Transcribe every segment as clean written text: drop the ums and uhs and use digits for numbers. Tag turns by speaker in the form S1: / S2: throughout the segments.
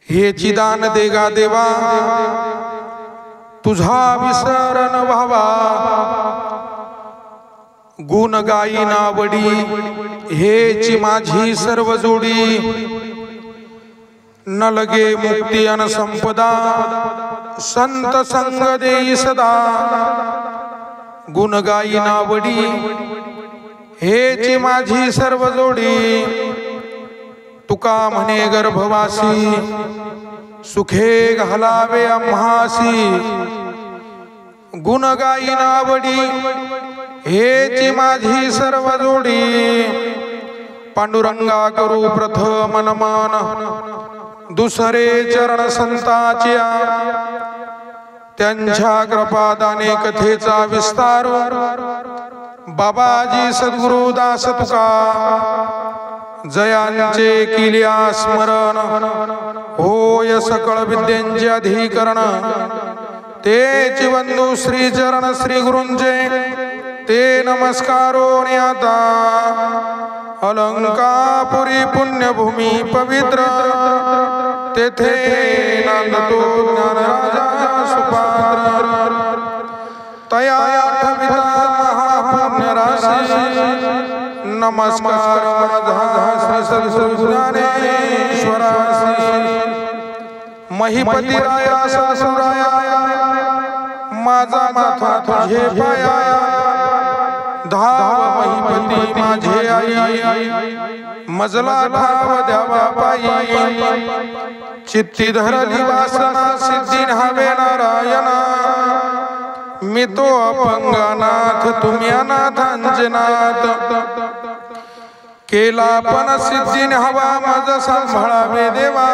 S1: हे चिदान देगा देवा तुझा विसर न व्हावा, गुण गाई नावडी हेची माझी सर्व जोडी, न लगे मुक्ती अन संपदा संत संग देई सदा, गुण गाई नावडी हेची माझी सर्व जोडी, तुका म्हणे गर्भवासी सुखे घालावे आम्हासी, गुण गाई नावडी हेची माझी सर्व जोडी, पांडुरंगा करू प्रथम नमन दुसरे चरण संताच्या, त्यांच्या कृपादाने कथेचा विस्तार, बाबाजी सद्गुरु दास तुका जयांचे किल्या स्मरण, होय सकळ विद्यांचे अधिकरण, तेची बंधू श्री चरण श्री गुरूंचे ते नमस्कारो आता, अलंकापुरी पुण्यभूमी पवित्र तेथे नांदतो ज्ञानराजा सुपात्र, तया ठविता महापुण्य राशी, नमस्कार माझा श्री सद्गुरुज्ञानेश्वरासी, महिपती राया सासुराया माझा माथा तुझे पाया, धाव महिपती माझे आई मजला धाव द्यावा पायी, चित्ती धरली वासना सिद्धी न्हावे नारायणा, मी तो अपंगनाथ तुम्ही अनाथांजनाथ, केला पण सिद्धी न्हावा मज सांभाळावे देवा,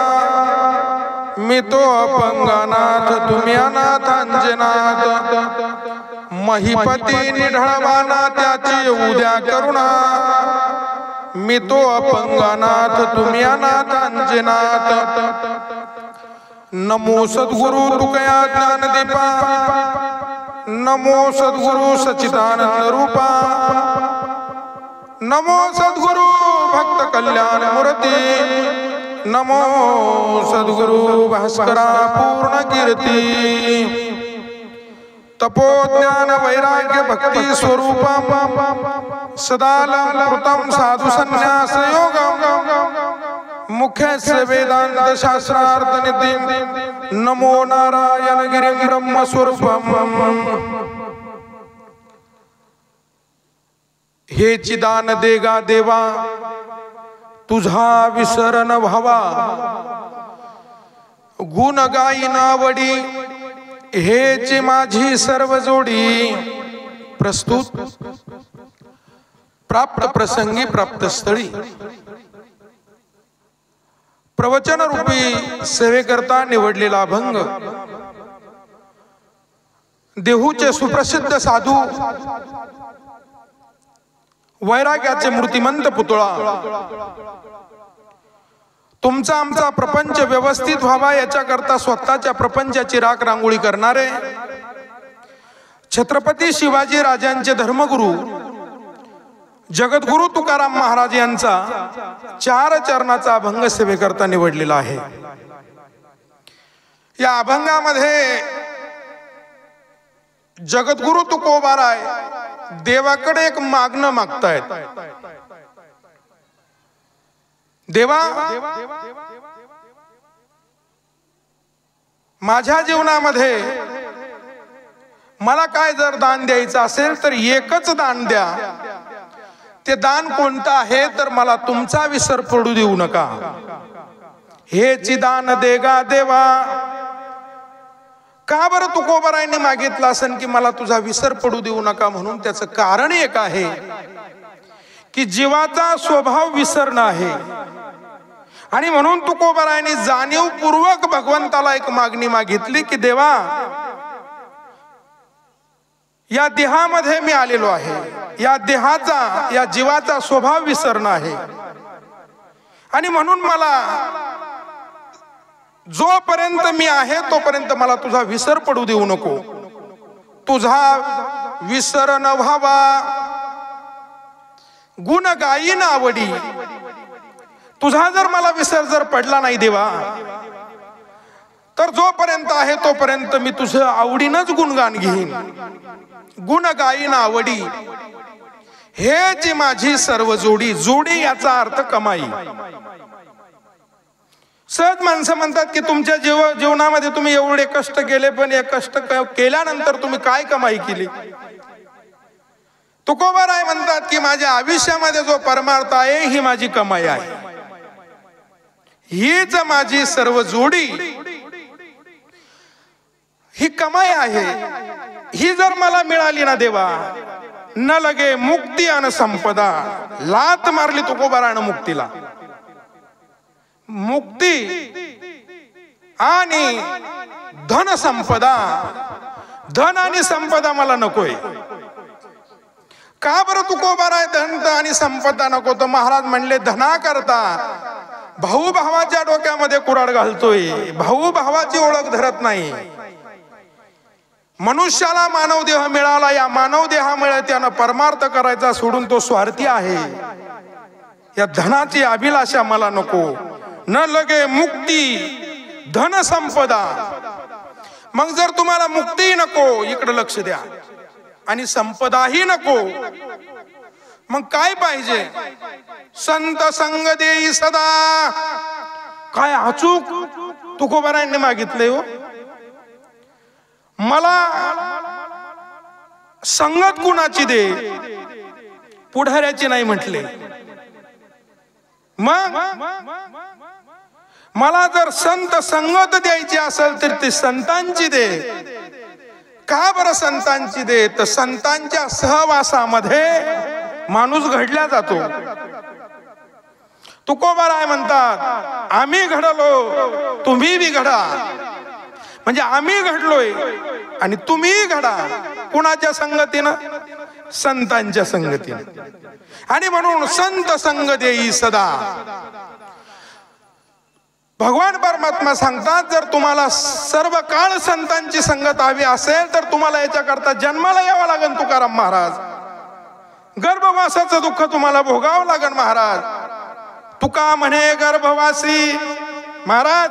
S1: मी तो अपंगनाथ तुम्ही अनाथांजनाथ, महिपती निढळवाना त्याची उद्या करुणा, मी तो अपंगनाथ तुम्ही अनाथांजनाथ, नमो सद्गुरु तुकया ज्ञानदीपा, नमो सद्गुरु सच्चिदानंद रूपा, नमो सद्गुरु भक्त कल्याण मूर्ती, नमो सद्गुरु भास्करा पूर्ण कीर्ती, तपो ज्ञान वैराग्य भक्ती स्वरूपम, सदालंकृतं साधु संन्यास योगम, मुख्यस्य वेदांत शास्त्रार्थ नितीं, नमो नारायण गिरिं ब्रह्म स्वरूपम, हे चिदान देगा देवा तुझा विसर न व्हावा, गुण गाई नावडी हेची माझी सर्व जोडी, प्रस्तुत प्राप्त प्रसंगी प्राप्त स्थळी प्रवचन रूपी सेवेकरता निवडलेला अभंग, देहूचे सुप्रसिद्ध साधू वैराग्याचे मूर्तिमंत पुतळा, तुमचा आमचा प्रपंच व्यवस्थित व्हावा याच्याकरता स्वतःच्या प्रपंचाची राख रांगोळी करणारे छत्रपती शिवाजी राजांचे धर्मगुरु जगद्गुरु तुकाराम महाराज यांचा 4 चरणाचा अभंग सेवेकरता निवडलेला आहे। या अभंगामध्ये जगद्गुरु तुकोबाराय देवाकडे एक मागणं मागतायत। देवा, माझ्या जीवनामध्ये मला काय जर दान द्यायचं असेल तर एकच दान द्या। ते दान कोणतं आहे तर मला तुमचा विसर पडू देऊ नका। हे चिदान देगा देवा, का बरं तुकोबारायांनी मागितलं असेल की मला तुझा विसर पडू देऊ नका म्हणून? त्याचं कारण एक आहे की जीवाचा स्वभाव विसरणं आहे आणि म्हणून तुकोबारायांनी जाणीवपूर्वक भगवंताला एक मागणी मागितली की देवा, या देहामध्ये मी आलेलो आहे, या देहाचा या जीवाचा स्वभाव विसरणं आहे आणि म्हणून मला जोपर्यंत मी आहे तोपर्यंत मला तुझा विसर पडू देऊ नको। तुझा विसर न व्हावा, गुण गायीन आवडी। तुझा जर मला विसर जर पडला नाही देवा तर जोपर्यंत आहे तोपर्यंत मी तुझं आवडीनच गुणगान घेईन, गुण गाईन आवडी, हे जी माझी सर्व जोडी. जोडी याचा अर्थ कमाई. सहज माणसं म्हणतात की तुमच्या जीवनामध्ये तुम्ही एवढे कष्ट केले, पण हे कष्ट केल्यानंतर तुम्ही काय कमाई केली? तुकोबाराय म्हणतात की माझ्या आयुष्यामध्ये जो परमार्थ आहे ही माझी कमाई आहे, हीच माझी सर्व जोडी, ही कमाई आहे. ही जर मला मिळाली ना देवा, न लगे मुक्ती आणि संपदा. लात मारली तुकोबारायनं मुक्तीला. मुक्ती आणि धन संपदा, धन आणि संपदा मला नकोय. का बरं तुकोबाराय धन आणि संपदा नको? तर महाराज म्हणले धना करता भाऊ भावाच्या डोक्यामध्ये कुऱ्हाड घालतोय, भाऊ भावाची ओळख धरत नाही. मनुष्याला मानव देह मिळाला, या मानव देहामुळे त्यानं परमार्थ करायचा सोडून तो स्वार्थी आहे. या धनाची अभिलाषा मला नको. न लगे मुक्ती धन संपदा. मग जर तुम्हाला मुक्ती नको, इकडे लक्ष द्या, आणि संपदाही नको, मग काय पाहिजे? संत संग देई सदा. काय अचूक तुकोबारायांनी मागितले हो. मला संगत कुणाची दे, पुढाऱ्याची नाही म्हटले. मग मला जर संत संगत द्यायची असेल तर ती संतांची दे. का बरं संतांची दे? तर संतांच्या सहवासामध्ये माणूस घडला जातो. तुकोबाराय म्हणतात आम्ही घडलो, तुम्ही बी घडा. म्हणजे आम्ही घडलोय आणि तुम्ही घडा. कुणाच्या संगतीनं? संतांच्या संगतीनं. आणि म्हणून संत संग देई सदा. भगवान परमात्मा सांगतात जर तुम्हाला सर्व काळ संतांची संगत हवी असेल तर तुम्हाला याच्याकरता जन्माला यावं लागेल. तुकाराम महाराज, गर्भवासाचं दुःख तुम्हाला भोगावं लागेल महाराज. तुका म्हणे गर्भवासी महाराज,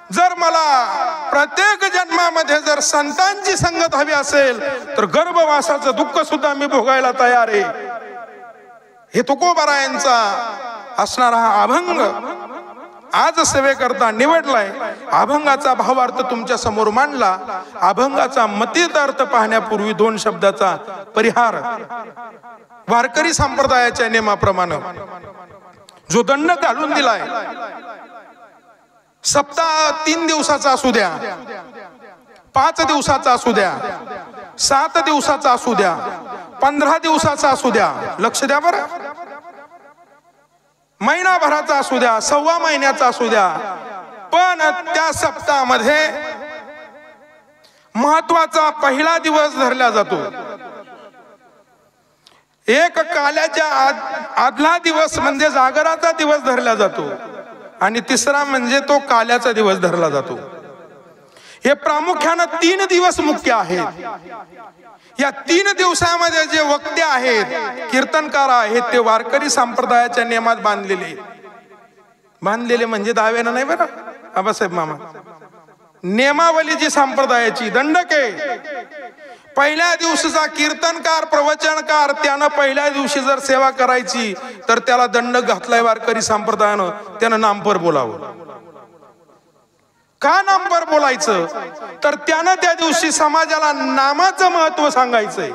S1: जर मला प्रत्येक जन्मामध्ये जर संतांची संगत हवी असेल तर गर्भवासाचं दुःख सुद्धा मी भोगायला तयार आहे. हे तुकोबारायांचा असणारा हा अभंग आज सेवेकरता निवडलाय. अभंगाचा भावार्थ तुमच्या समोर मांडला. अभंगाचा मतीत अर्थ पाहण्यापूर्वी दोन शब्दाचा परिहार. वारकरी संप्रदायाच्या नियमाप्रमाणे जो दंड घालून दिलाय, सप्ताह 3 दिवसाचा असू द्या, 5 दिवसाचा असू द्या, 7 दिवसाचा असू द्या, 15 दिवसाचा असू द्या, लक्ष द्या बरं, महिनाभराचा असू द्या, 1.25 महिन्याचा असू द्या, पण त्या सप्ताहामध्ये महत्वाचा पहिला दिवस धरला जातो. एक काल्याच्या आदला दिवस म्हणजे जागराचा दिवस धरला जातो आणि तिसरा म्हणजे तो काल्याचा दिवस धरला जातो. हे प्रामुख्याने 3 दिवस मुख्य आहेत. या 3 दिवसामध्ये जे वक्ते आहेत, कीर्तनकार आहेत, ते वारकरी संप्रदायाच्या नियमात बांधलेले म्हणजे दाव्यानं नाही बरं आबासाहेब मामा. नियमावली जी संप्रदायाची दंडके. पहिल्या दिवशीचा कीर्तनकार प्रवचनकार त्यानं पहिल्या दिवशी जर सेवा करायची तर त्याला दंड घातलाय वारकरी संप्रदायानं. त्यानं नामपर बोलावं. का नामपर बोलायचं? तर त्यानं त्या दिवशी समाजाला नामाचं महत्व सांगायचंय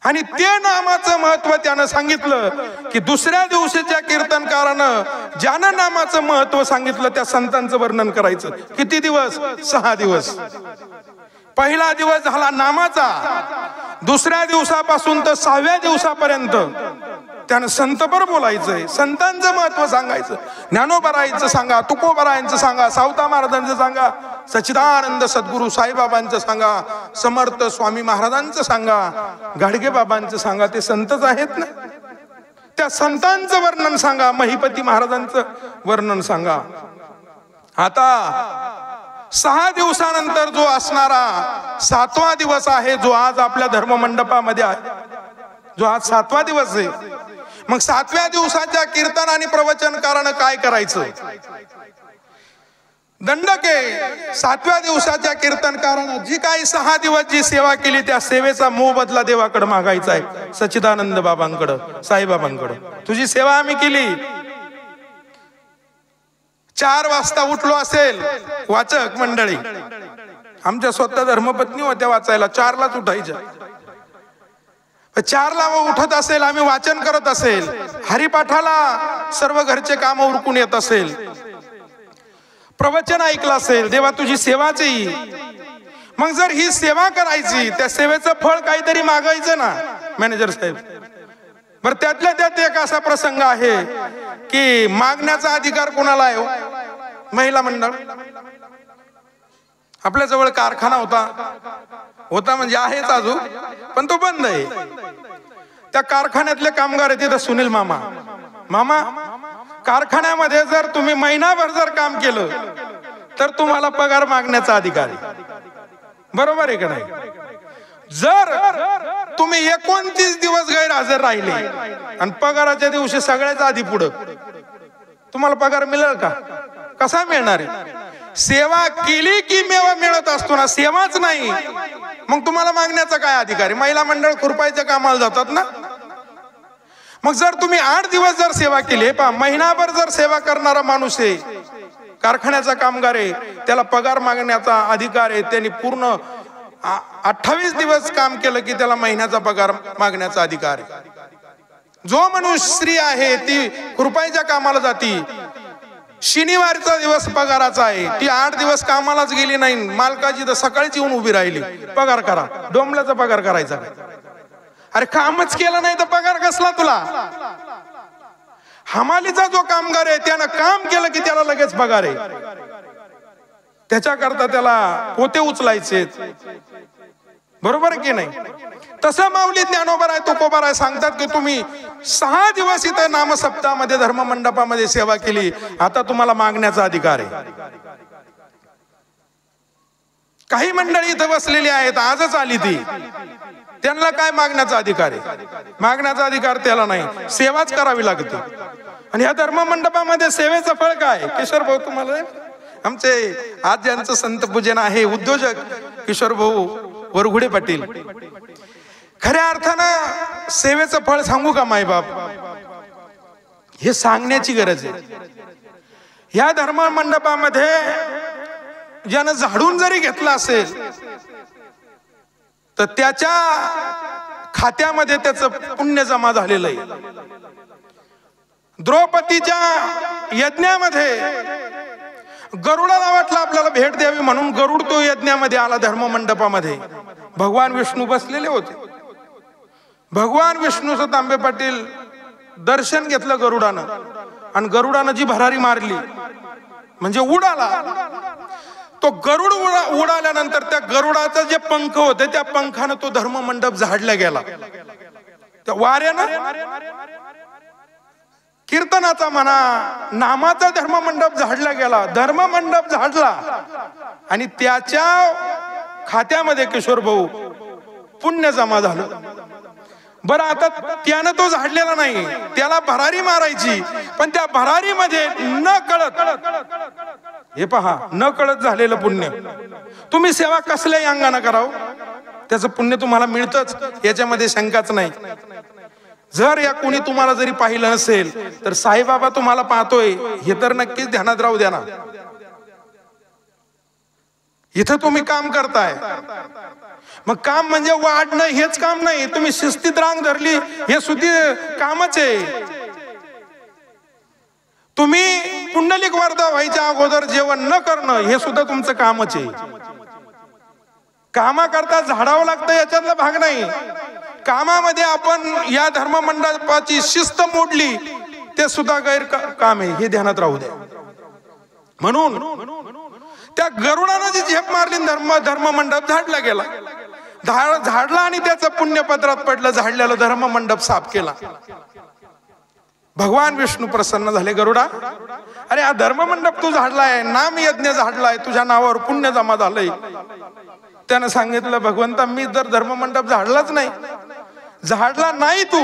S1: आणि ते नामाचं महत्व त्यानं सांगितलं की दुसऱ्या दिवशीच्या कीर्तनकारानं ज्यानं नामाचं महत्व सांगितलं त्या संतांचं वर्णन करायचं. किती दिवस? 6 दिवस. पहिला दिवस झाला नामाचा. दुसऱ्या दिवसापासून तर 6व्या दिवसापर्यंत त्यानं संतपर बोलायचंय, संतांचं महत्व सांगायचं. ज्ञानोबारायांचं सांगा, तुकोबारायांचं सांगा, सावता महाराजांचं सांगा, सच्चिदानंद सद्गुरु साईबाबांचं सांगा, समर्थ स्वामी महाराजांचं सांगा, गाडगे बाबांचं सांगा. ते संतच आहेत ना. त्या संतांचं वर्णन सांगा, महिपती महाराजांचं वर्णन सांगा. आता 6 दिवसानंतर जो असणारा 7वा दिवस आहे, जो आज आपल्या धर्ममंडपामध्ये आहे, जो आज 7वा दिवस आहे, मग 7व्या दिवसाच्या कीर्तन आणि प्रवचनकारानं काय करायचं? दंडके 7व्या दिवसाच्या कीर्तनकारानं जी काही 6 दिवस जी सेवा केली त्या सेवेचा मोबदला देवाकडे मागायचा आहे, सच्चिदानंद बाबांकडं, साईबाबांकडं. तुझी सेवा आम्ही केली. 4 वाजता उठलो असेल वाचक मंडळी, आमच्या स्वतः धर्मपत्नी होत्या वाचायला, 4लाच उठायच्या. 4ला उठत असेल, आम्ही वाचन करत असेल, हरिपाठाला सर्व घरचे काम उरकून येत असेल, प्रवचन ऐकलं असेल, देवा तुझी सेवाच आहे. मग जर ही सेवा करायची, त्या सेवेचं फळ काहीतरी मागायचं ना मॅनेजर साहेब. बरं त्यातल्या त्यात एक असा प्रसंग आहे की मागण्याचा अधिकार कोणाला आहे? महिला मंडळ. आपल्या जवळ कारखाना होता म्हणजे आहेच अजून, पण तो बंद आहे. त्या कारखान्यातले कामगार आहेत तिथं. सुनील मामा कारखान्यामध्ये जर तुम्ही महिनाभर जर काम केलं तर तुम्हाला पगार मागण्याचा अधिकार आहे. बरोबर आहे का नाही? जर तुम्ही 29 दिवस गैरहजर राहिले आणि पगाराच्या दिवशी सगळ्याच आधी पुढं, तुम्हाला पगार मिळेल का? कसा मिळणार आहे? सेवा केली की मेवा मिळत असतो ना, सेवाच नाही मग तुम्हाला मागण्याचा काय अधिकार आहे? महिला मंडळ खुरपायच्या कामाला जातात ना. मग जर तुम्ही 8 दिवस जर सेवा केली, महिनाभर जर सेवा करणारा माणूस आहे, कारखान्याचा कामगार आहे, त्याला पगार मागण्याचा अधिकार आहे. त्यांनी पूर्ण 28 दिवस काम केलं की त्याला महिन्याचा पगार मागण्याचा अधिकार आहे. जो मनुष्य स्त्री आहे ती खुरपायच्या कामाला जाती, शनिवारचा दिवस पगाराचा आहे, ती 8 दिवस कामालाच गेली नाही, मालकाची तर सकाळीच येऊन उभी राहिली, पगार करा. डोंबल्याचा पगार करायचा? अरे कामच केलं नाही तर पगार कसला तुला? हमालीचा जो कामगार आहे त्यानं काम केलं की त्याला लगेच पगार आहे. त्याच्याकरता त्याला पोते उचलायचे. बरोबर की नाही? तसं माऊली ज्ञानोबा तुकोबा सांगतात की तुम्ही 6 दिवस इथं नामसप्ताहामध्ये धर्म मंडपामध्ये सेवा केली, आता तुम्हाला मागण्याचा अधिकार आहे. काही मंडळी इथं बसलेली आहेत, आजच आली ती, त्यांना काय मागण्याचा अधिकार आहे? मागण्याचा अधिकार त्याला नाही, सेवाच करावी लागते. आणि ह्या धर्म मंडपामध्ये सेवेचं फळ काय? किशोर भाऊ तुम्हाला, आमचे आज ज्यांचं संत पूजन आहे उद्योजक किशोर भाऊ वरघुडे पाटील, खऱ्या अर्थानं सेवेचं फळ सांगू का मायबाप? हे सांगण्याची गरज आहे. ह्या धर्म मंडपामध्ये ज्यानं झाडून जरी घेतला असेल तर त्याच्या खात्यामध्ये त्याचं पुण्य जमा झालेलं आहे. द्रौपदीच्या यज्ञामध्ये गरुडाला वाटलं आपल्याला भेट द्यावी म्हणून गरुड तो यज्ञामध्ये आला. धर्म मंडपामध्ये भगवान विष्णू बसलेले होते. भगवान विष्णूचं तांबे पाटील दर्शन घेतलं गरुडानं, आणि गरुडानं जी भरारी मारली म्हणजे उडाला. तो गरुड उडाल्यानंतर त्या गरुडाचे जे पंख होते त्या पंखानं तो धर्म मंडप झाडला गेला. त्या वाऱ्यानं कीर्तनाचा म्हणा नामाचा धर्म मंडप झाडला गेला. धर्म मंडप झाडला आणि त्याच्या खात्यामध्ये किशोर भाऊ पुण्य जमा झालं. बरं आता त्यानं तो झाडलेला नाही, त्याला भरारी मारायची, पण त्या भरारीमध्ये न कळत, हे पहा, न कळत झालेलं पुण्य. तुम्ही सेवा कसल्याही अंगाने करावं त्याचं पुण्य तुम्हाला मिळतच, याच्यामध्ये शंकाच नाही. जर या कोणी तुम्हाला जरी पाहिलं नसेल तर साईबाबा तुम्हाला पाहतोय हे तर नक्कीच ध्यानात राहू द्या ना. इथं तुम्ही काम करताय, मग काम म्हणजे वाढणं हेच काम नाही. तुम्ही शिस्तीत रांग धरली हे सुद्धा कामच आहे. तुम्ही पुंडलिक वर्धा व्हायच्या अगोदर जेवण न करणं हे सुद्धा तुमचं कामच आहे. कामा करता झाडावं लागतं याच्यातला भाग नाही. कामामध्ये आपण या धर्म मंडपाची शिस्त मोडली ते सुद्धा गैर काम आहे, हे ध्यानात राहू द्या. म्हणून त्या गरुडानं जी झेप मारली धर्म मंडप झाडला गेला. झाडला आणि त्याचं पुण्यपत्रात पडलं. झाडलेलं धर्म मंडप साफ केला. भगवान विष्णू प्रसन्न झाले. गरुडा, अरे हा धर्म मंडप तू झाडलाय, नाम यज्ञ झाडलाय, तुझ्या नावावर पुण्य जमा झालंय. त्यानं सांगितलं, भगवंता मी जर धर्म मंडप झाडलाच नाही, झाडला नाही तू,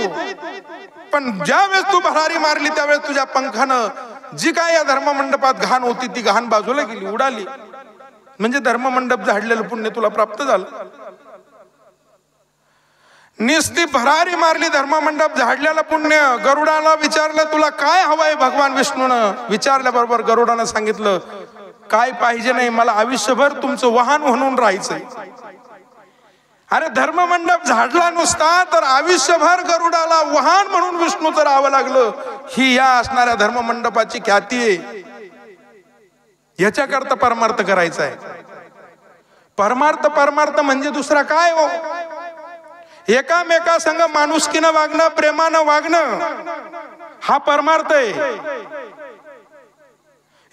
S1: पण ज्या वेळेस तू भरारी मारली त्यावेळेस तुझ्या पंखानं जी काय या धर्ममंडपात घाण होती ती घाण बाजूला गेली, उडाली. म्हणजे धर्ममंडप झाडलेलं पुण्य तुला प्राप्त झालं. निस्ती भरारी मारली, धर्ममंडप झाडलेलं पुण्य. गरुडाला विचारलं तुला काय हवंय, भगवान विष्णूनं विचारल्याबरोबर गरुडानं सांगितलं काय पाहिजे नाही, मला आयुष्यभर तुमचं वाहन म्हणून राहायचंय. अरे धर्ममंडप झाडला नुसता तर आयुष्यभर गरुडाला वाहन म्हणून विष्णूचं राहावं लागलं. ही या असणाऱ्या धर्ममंडपाची ख्याती आहे. याच्याकरता परमार्थ करायचा आहे. परमार्थ म्हणजे दुसरा काय हो, एकामेका संग माणुसकीनं वागणं, प्रेमानं वागणं, हा परमार्थ आहे.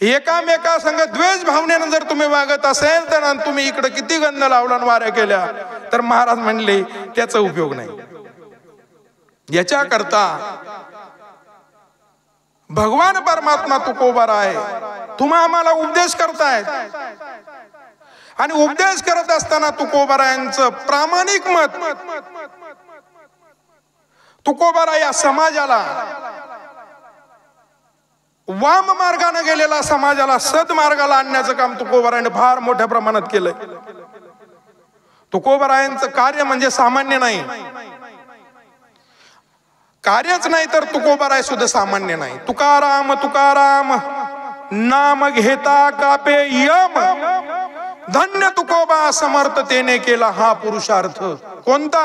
S1: एकामेका संग द्वेष भावनेनं जर तुम्ही वागत असेल तर तुम्ही इकडे किती गंध लावला वाऱ्या केल्या तर महाराज म्हणले त्याचा उपयोग नाही. याच्याकरता भगवान परमात्मा तुकोबार आहे. तुम्ही आम्हाला उपदेश करतायत आणि उपदेश करत असताना तुकोबारायांचं प्रामाणिक मत, तुकोबारा या समाजाला, वाम मार्गाने गेलेला समाजाला सद्मार्गाला आणण्याचं काम तुकोबारायाने फार मोठ्या प्रमाणात केलंय. तुकोबारायांचं कार्य म्हणजे सामान्य नाही, कार्यच नाही तर तुकोबाराय सुद्धा सामान्य नाही. तुकाराम तुकाराम नाम घेता कापे यम, धन्य तुकोबा समर्थतेने केला हा पुरुषार्थ. कोणता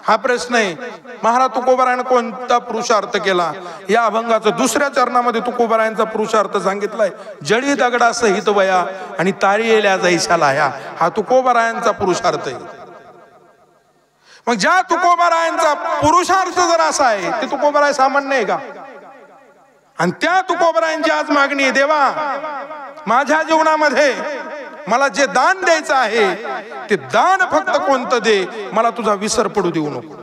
S1: हा प्रश्न आहे. महाराज तुकोबारायाने कोणता पुरुषार्थ केला? या अभंगाचं दुसऱ्या चरणामध्ये तुकोबारायांचा पुरुषार्थ सांगितलाय. जळी दगडा सहित वया आणि तारियेल्या जैसा लाया, हा तुकोबारायांचा पुरुषार्थ आहे. मग ज्या तुकोबारायांचा पुरुषार्थ जर असा आहे ते तुकोबाराय सामान्य आहे का? आणि त्या तुकोबारायांची आज मागणी आहे, देवा माझ्या जीवनामध्ये मला जे दान द्यायचं आहे ते दान फक्त कोणतं दे, मला तुझा विसर पडू देऊ नको.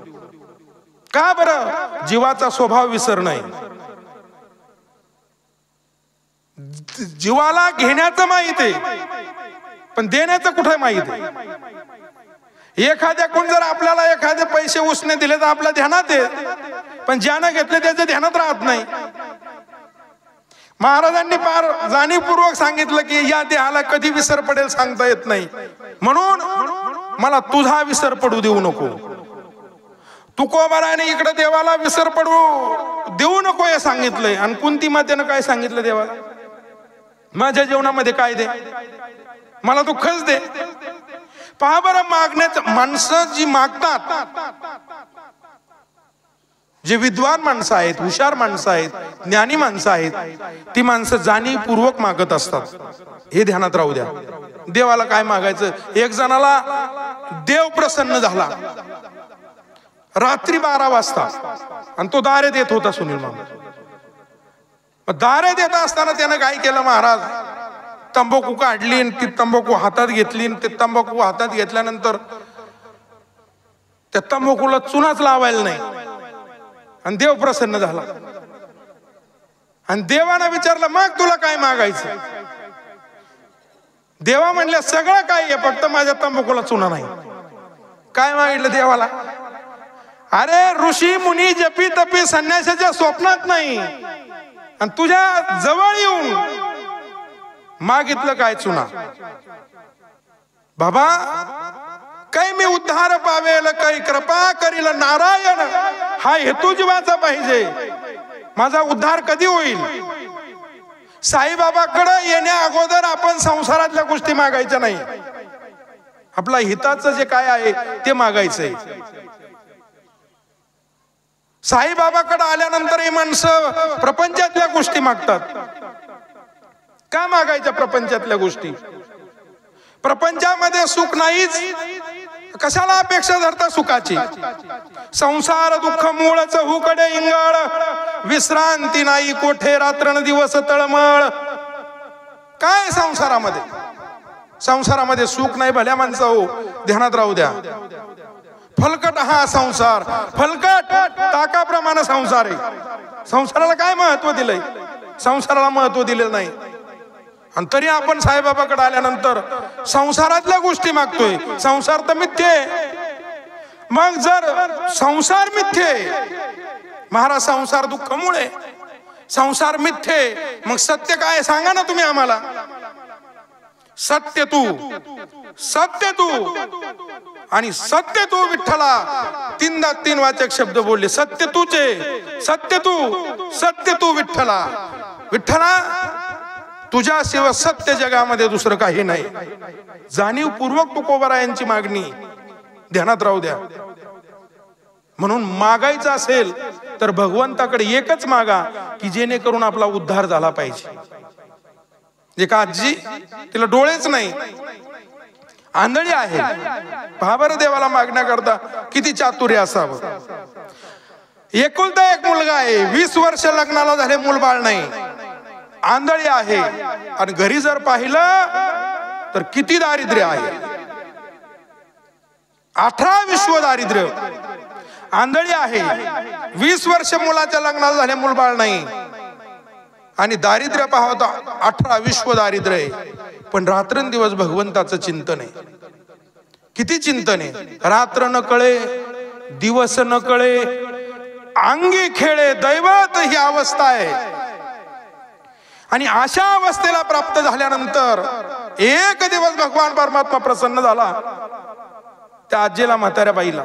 S1: का बरं? जीवाचा स्वभाव विसर नाही. जीवाला घेण्याचं माहित आहे पण देण्याचं कुठे माहित आहे. एखाद्या कोण जर आपल्याला एखादे पैसे उसने दिले तर आपल्या ध्यानात आहे, पण ज्यानं घेतले त्याच्या ध्यानात राहत नाही. महाराजांनी फार जाणीवपूर्वक सांगितलं की या देहाला कधी विसर पडेल सांगता येत नाही, म्हणून मला तुझा विसर पडू देऊ नको. तुकोबाराने इकडे देवाला विसर पडू देऊ नको हे सांगितलंय. आणि कुंती मातेनं काय सांगितलं देवाला? माझ्या जीवनामध्ये काय दे, मला दुःखच दे. पहा बरं, मागण्याचं माणसं जी मागतात, जे विद्वान माणसं आहेत, हुशार माणसं आहेत, ज्ञानी माणसं आहेत, ती माणसं जाणीवपूर्वक मागत असतात. हे ध्यानात राहू द्या. देवाला काय मागायचं? एक जणाला देव प्रसन्न झाला रात्री 12 वाजता आणि तो दारेत येत होता. सुनील मामा दारेत येत असताना त्यानं काय केलं? महाराज तंबाखू काढली आणि ती तंबाखू हातात घेतली. ते तंबाखू हातात घेतल्यानंतर त्या तंबाखूला चुनाच लावायला नाही आणि देव प्रसन्न झाला. आणि देवानं विचारलं मग तुला काय मागायचं? देवा म्हणल्या सगळं काय आहे फक्त माझ्या तंबाखूला चुना नाही. काय मागितलं देवाला? अरे ऋषी मुनी जपी तपी संन्यासाच्या स्वप्नात नाही आणि तुझ्या जवळ येऊन मागितलं काय? चुना. बाबा काही मी उद्धार पावेल, काही कृपा करील नारायण, हा हेतू जीवाचा पाहिजे. माझा उद्धार कधी होईल? साईबाबाकडे येण्या अगोदर आपण संसारातल्या गोष्टी मागायच्या नाही, आपला हिताचं जे काय आहे ते मागायचंय. साईबाबाकडे आल्यानंतर ही माणसं प्रपंचातल्या गोष्टी मागतात. का मागायच्या प्रपंचातल्या गोष्टी? प्रपंचामध्ये सुख नाहीच, कशाला अपेक्षा धरता सुखाची? संसार दुःख मूळच हुकडे इंगळ, विश्रांती नाही कोठे रात्र दिवस तळमळ. काय संसारामध्ये? संसारामध्ये सुख नाही भल्या माणसं हो, ध्यानात राहू द्या. फलकट हा संसार, फलकट ताकाप्रमाणे संसार आहे. संसाराला काय महत्व दिलंय? संसाराला महत्व दिलेलं नाही. आणि तरी आपण साईबाबाकडे आल्यानंतर संसारातल्या गोष्टी मागतोय. संसार तर मिथ्या आहे. मग जर संसार मिथ्ये, महाराज संसार दुःखमुळे, संसार मिथ्ये, मग सत्य काय सांगा ना तुम्ही आम्हाला. सत्य तू, सत्य तू आणि सत्य तू विठ्ठला, तीनदा तीन वाचक शब्द बोलले. सत्य तूचे, सत्य तू, सत्य तू विठ्ठला. विठ्ठला तुझ्याशिवाय सत्य जगामध्ये दुसरं काही नाही. जाणीवपूर्वक तुकोबारायांची मागणी ध्यानात राहू द्या. म्हणून मागायचं असेल तर भगवंताकडे एकच मागा की जेणेकरून आपला उद्धार झाला पाहिजे. एक आजी, तिला डोळेच नाही, आंधळी आहे. पहा बरं देवाला मागण्याकरता किती चातुर्य असावं. एकुलता एक मुलगा आहे, 20 वर्ष लग्नाला झाले, मूलबाळ नाही, आंधळी आहे. आणि घरी जर पाहिलं तर किती दारिद्र्य आहे, 18 विश्व दारिद्र्य. आंधळी आहे, 20 वर्ष मुलाच्या लग्नाला झाले, मूलबाळ नाही, आणि दारिद्र्य पाहता 18 विश्व दारिद्र्य आहे. पण रात्रंदिवस भगवंताचं चिंतन आहे. किती चिंतन आहे. रात्र न कळे, दिवस न कळे, अंगी खेळे दैवत ही अवस्था आहे. आणि अशा अवस्थेला प्राप्त झाल्यानंतर एक दिवस भगवान परमात्मा प्रसन्न झाला त्या आजीला, म्हाताऱ्या बाईला.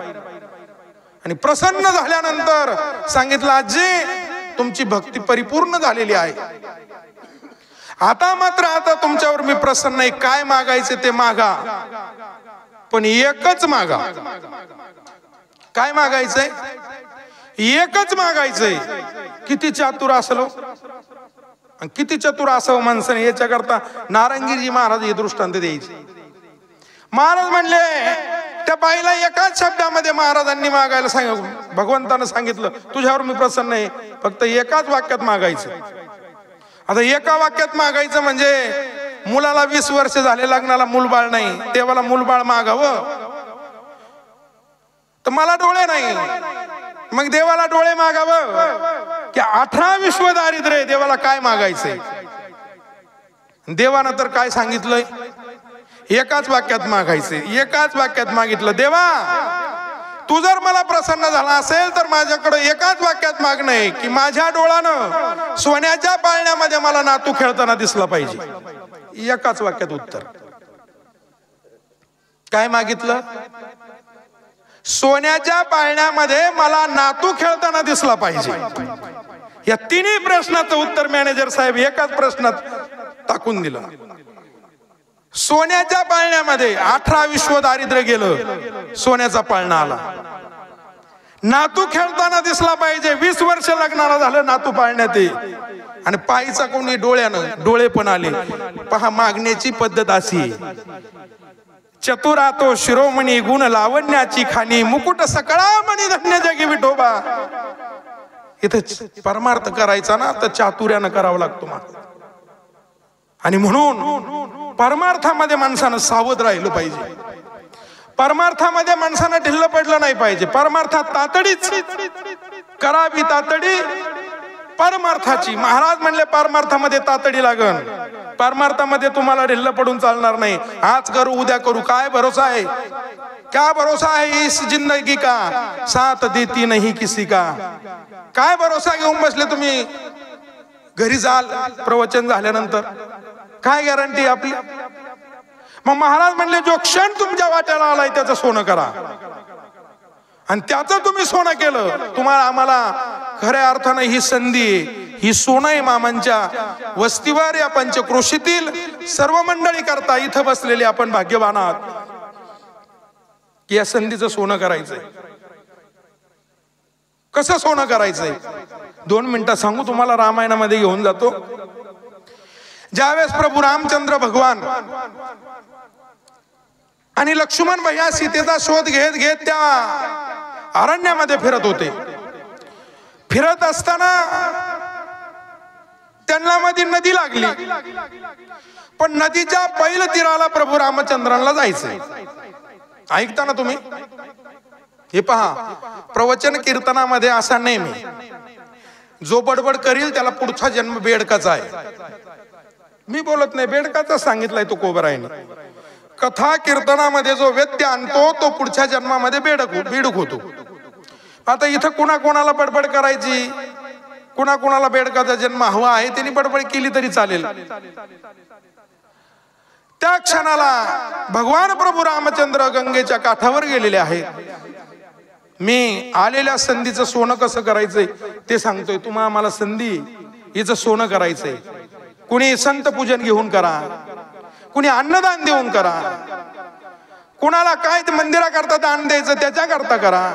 S1: आणि प्रसन्न झाल्यानंतर सांगितलं, आजी तुमची भक्ती परिपूर्ण झालेली आहे, आता मात्र आता तुमच्यावर मी प्रसन्न आहे. काय मागायचे ते मागा, पण एकच मागा. काय मागायचंय? एकच मागायचंय. किती चातुर असलो, किती चतुर असावं माणसाने याच्याकरता नारंगीजी महाराज हे दृष्टांत द्यायचे. महाराज म्हणले त्या बाईला एकाच शब्दामध्ये महाराजांनी मागायला सांगितलं. भगवंतानं सांगितलं तुझ्यावर मी प्रसन्न आहे, फक्त एकाच वाक्यात मागायचं. आता एका वाक्यात मागायचं म्हणजे मुलाला 20 वर्ष झाले, लग्नाला मूलबाळ नाही, देवाला मूलबाळ मागावं. तर मला डोळे नाही, मग देवाला डोळे मागावं की 18 विश्व दारिद्र्य, देवाला काय मागायचंय. देवानं तर काय सांगितलंय, एकाच वाक्यात मागायचंय. एकाच वाक्यात मागितलं, देवा तू जर मला प्रसन्न झाला असेल तर माझ्याकडे एकाच वाक्यात मागणं आहे की माझ्या डोळ्यानं सोन्याच्या पाळण्यामध्ये मला नातू खेळताना दिसला पाहिजे. एकाच वाक्यात उत्तर. काय मागितलं? सोन्याच्या पाळण्यामध्ये मला नातू खेळताना दिसला पाहिजे. या तिन्ही प्रश्नाचं उत्तर मॅनेजर साहेब एकाच प्रश्नात टाकून दिलं. सोन्याच्या पाळण्यामध्ये 18 विश्व दारिद्र्य गेलं, सोन्याचा पाळणा आला. नातू खेळताना दिसला पाहिजे, 20 वर्ष लग्नाला झालं, नातू पाळण्यात आहे. आणि पायीचा कोणी डोळ्यानं, डोळे पण आले. पहा मागण्याची पद्धत अशी. चतुरातो शिरोमणी गुण लावण्याची खाणी, मुकुट सकळा मणी धन्य जगी विठोबा. इथे परमार्थ करायचा ना तर चातुर्यानं करावं लागतो. आणि म्हणून परमार्थामध्ये माणसानं सावध राहिलं पाहिजे. परमार्थामध्ये माणसानं ढिल्लं पडलं नाही पाहिजे. परमार्थात तातडीच करावी, तातडी परमार्थाची. महाराज म्हणले परमार्थामध्ये तातडी लागन. परमार्थामध्ये तुम्हाला ढिल्लं पडून चालणार नाही. आज करू उद्या करू, काय भरोसा आहे? क्या भरोसा है इस जिंदगी का, साथ देती नहीं किसी का. काय भरोसा घेऊन बसले तुम्ही घरी जाल प्रवचन झाल्यानंतर, काय गॅरंटी आपली? मग महाराज म्हणले जो क्षण तुमच्या वाट्याला आलाय त्याचं सोनं करा. आणि त्याचं तुम्ही सोनं केलं, तुम्हाला आम्हाला खऱ्या अर्थानं ही संधी, ही सोनं आहे मामांच्या वस्तीवर. या पंचक्रोशीतील सर्व मंडळी करता इथं बसलेले आपण भाग्यवान आहात की या संधीचं सोनं करायचंय. कसं सोनं करायचंय 2 मिनिटात सांगू तुम्हाला. रामायणामध्ये घेऊन जातो. ज्यावेळेस प्रभू रामचंद्र भगवान आणि लक्ष्मण भैया सीतेचा शोध घेत घेत त्या अरण्यामध्ये फिरत होते. फिरत असताना त्यांना मध्ये नदी लागली. पण नदीच्या पहिल्या तीराला प्रभू रामचंद्रांना जायचंय. ऐकता ना तुम्ही? हे पहा, प्रवचन कीर्तनामध्ये असा नेहमी जो बडबड करील त्याला पुढचा जन्म बेडकाचा आहे. मी बोलत नाही, बेडकाचा सांगितलाय तो कोबरायने. कथा कीर्तनामध्ये जो व्यत्यय आणतो तो पुढच्या जन्मामध्ये बेडूक होतो. आता इथं कुणाला बडबड करायची, कुणाला बेडकाचा जन्म हवा आहे त्यांनी बडबड केली तरी चालेल. त्या क्षणाला भगवान प्रभू रामचंद्र गंगेच्या काठावर गेलेले आहेत. मी आलेल्या संधीचं सोनं कसं करायचंय ते सांगतोय. तुम्हाला आम्हाला संधी हिचं सोनं करायचंय. कुणी संत पूजन घेऊन करा, कुणी अन्नदान देऊन करा, कुणाला काय मंदिराकरता दान द्यायचं त्याच्या करता करा.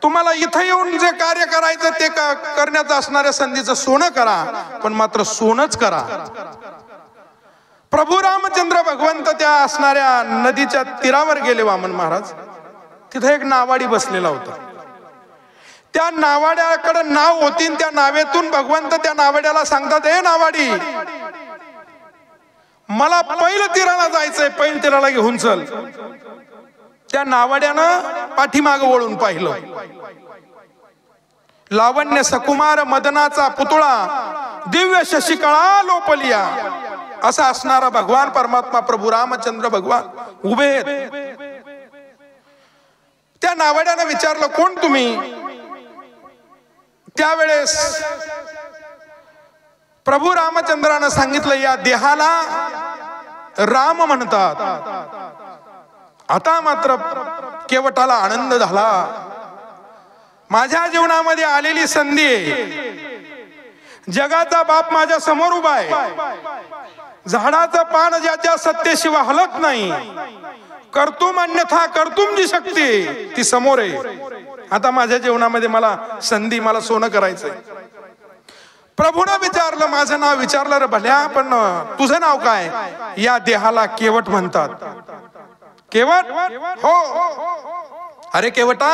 S1: तुम्हाला इथं येऊन जे कार्य करायचं ते करण्याचं असणाऱ्या संधीचं सोनं करा, पण मात्र सोनच करा. प्रभू रामचंद्र भगवंत त्या असणाऱ्या नदीच्या तीरावर गेले. वामन महाराज तिथे एक नावाडी बसलेला होता. त्या नावाड्याकडे नाव होती. त्या नावेतून भगवंत त्या नावाड्याला सांगतात, हे नावाडी, मला पैल तीराला जायचंय, पैल तीराला घेऊन चल. त्या नावाड्यानं पाठीमाग वळून पाहिलं. लावण्य सकुमार मदनाचा पुतळा दिव्य शशिकळा लोपलिया असा असणारा भगवान परमात्मा प्रभू रामचंद्र भगवान उभे आहेत. त्या नावाड्यानं विचारलं, कोण तुम्ही? त्यावेळेस प्रभू रामचंद्रानं सांगितलं, या देहाला राम म्हणतात. आता मात्र केवटाला आनंद झाला. माझ्या जीवनामध्ये आलेली संधी आहे. जगाचा बाप माझ्या समोर उभा आहे. झाडाचं पान ज्याच्या सत्तेशिवाय हलत नाही. कर्तुम अन्यथा कर्तुम जी शक्ती ती समोर आहे. आता माझ्या जीवनामध्ये मला संधी, मला सोनं करायचंय. प्रभूने विचारलं, माझं नाव विचारलं रे भल्या, पण तुझं नाव काय? या देहाला केवट म्हणतात. केवट? हो. अरे केवटा,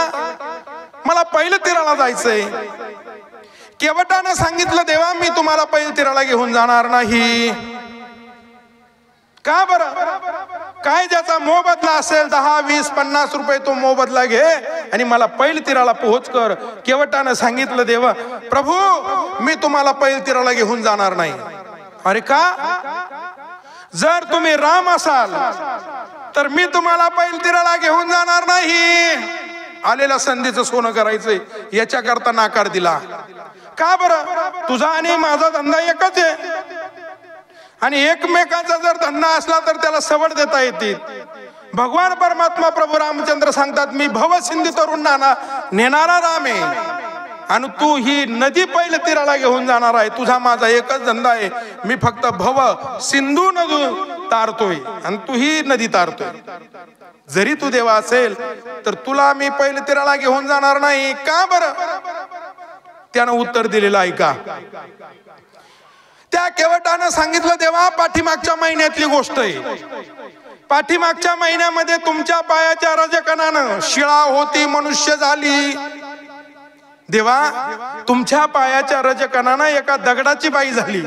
S1: मला पैल तीराला जायचंय. केवटानं सांगितलं, देवा मी तुम्हाला पैल तीराला घेऊन जाणार नाही. का बरं? काय ज्याचा मोबदला असेल 10, 20, 50 रुपये तो मोबदला घे आणि मला पैल तीराला पोहोच कर. केवटानं सांगितलं, देवा प्रभू मी तुम्हाला पैल तीराला घेऊन जाणार नाही. अरे का? जर तुम्ही राम असाल तर मी तुम्हाला पैल तीराला घेऊन जाणार नाही. आलेल्या संधीचं सोनं करायचंय याच्या करता नाकार दिला. का बरं? तुझा आणि माझा धंदा एकच आहे आणि एकमेकांचा जर धंदा असला तर त्याला सवड देता येते. भगवान परमात्मा प्रभू रामचंद्र सांगतात, मी भव सिंधू तरुण नेणारा राम आहे आणि तू ही नदी पैल तीराला घेऊन जाणार आहे. तुझा माझा एकच धंदा आहे. मी फक्त भव सिंधू नदी तारतोय आणि तू ही नदी तारतोय. जरी तू देवा असेल तर तुला मी पैल तीराला घेऊन जाणार नाही. का बरं? त्यानं उत्तर दिलेलं ऐका. त्या केवटानं सांगितलं, देवा पाठीमागच्या महिन्यातली गोष्ट आहे. पाठीमागच्या महिन्यामध्ये तुमच्या पायाच्या रजकणानं शिळा होती मनुष्य झाली. देवा तुमच्या पायाच्या रजकणानं एका दगडाची बाई झाली.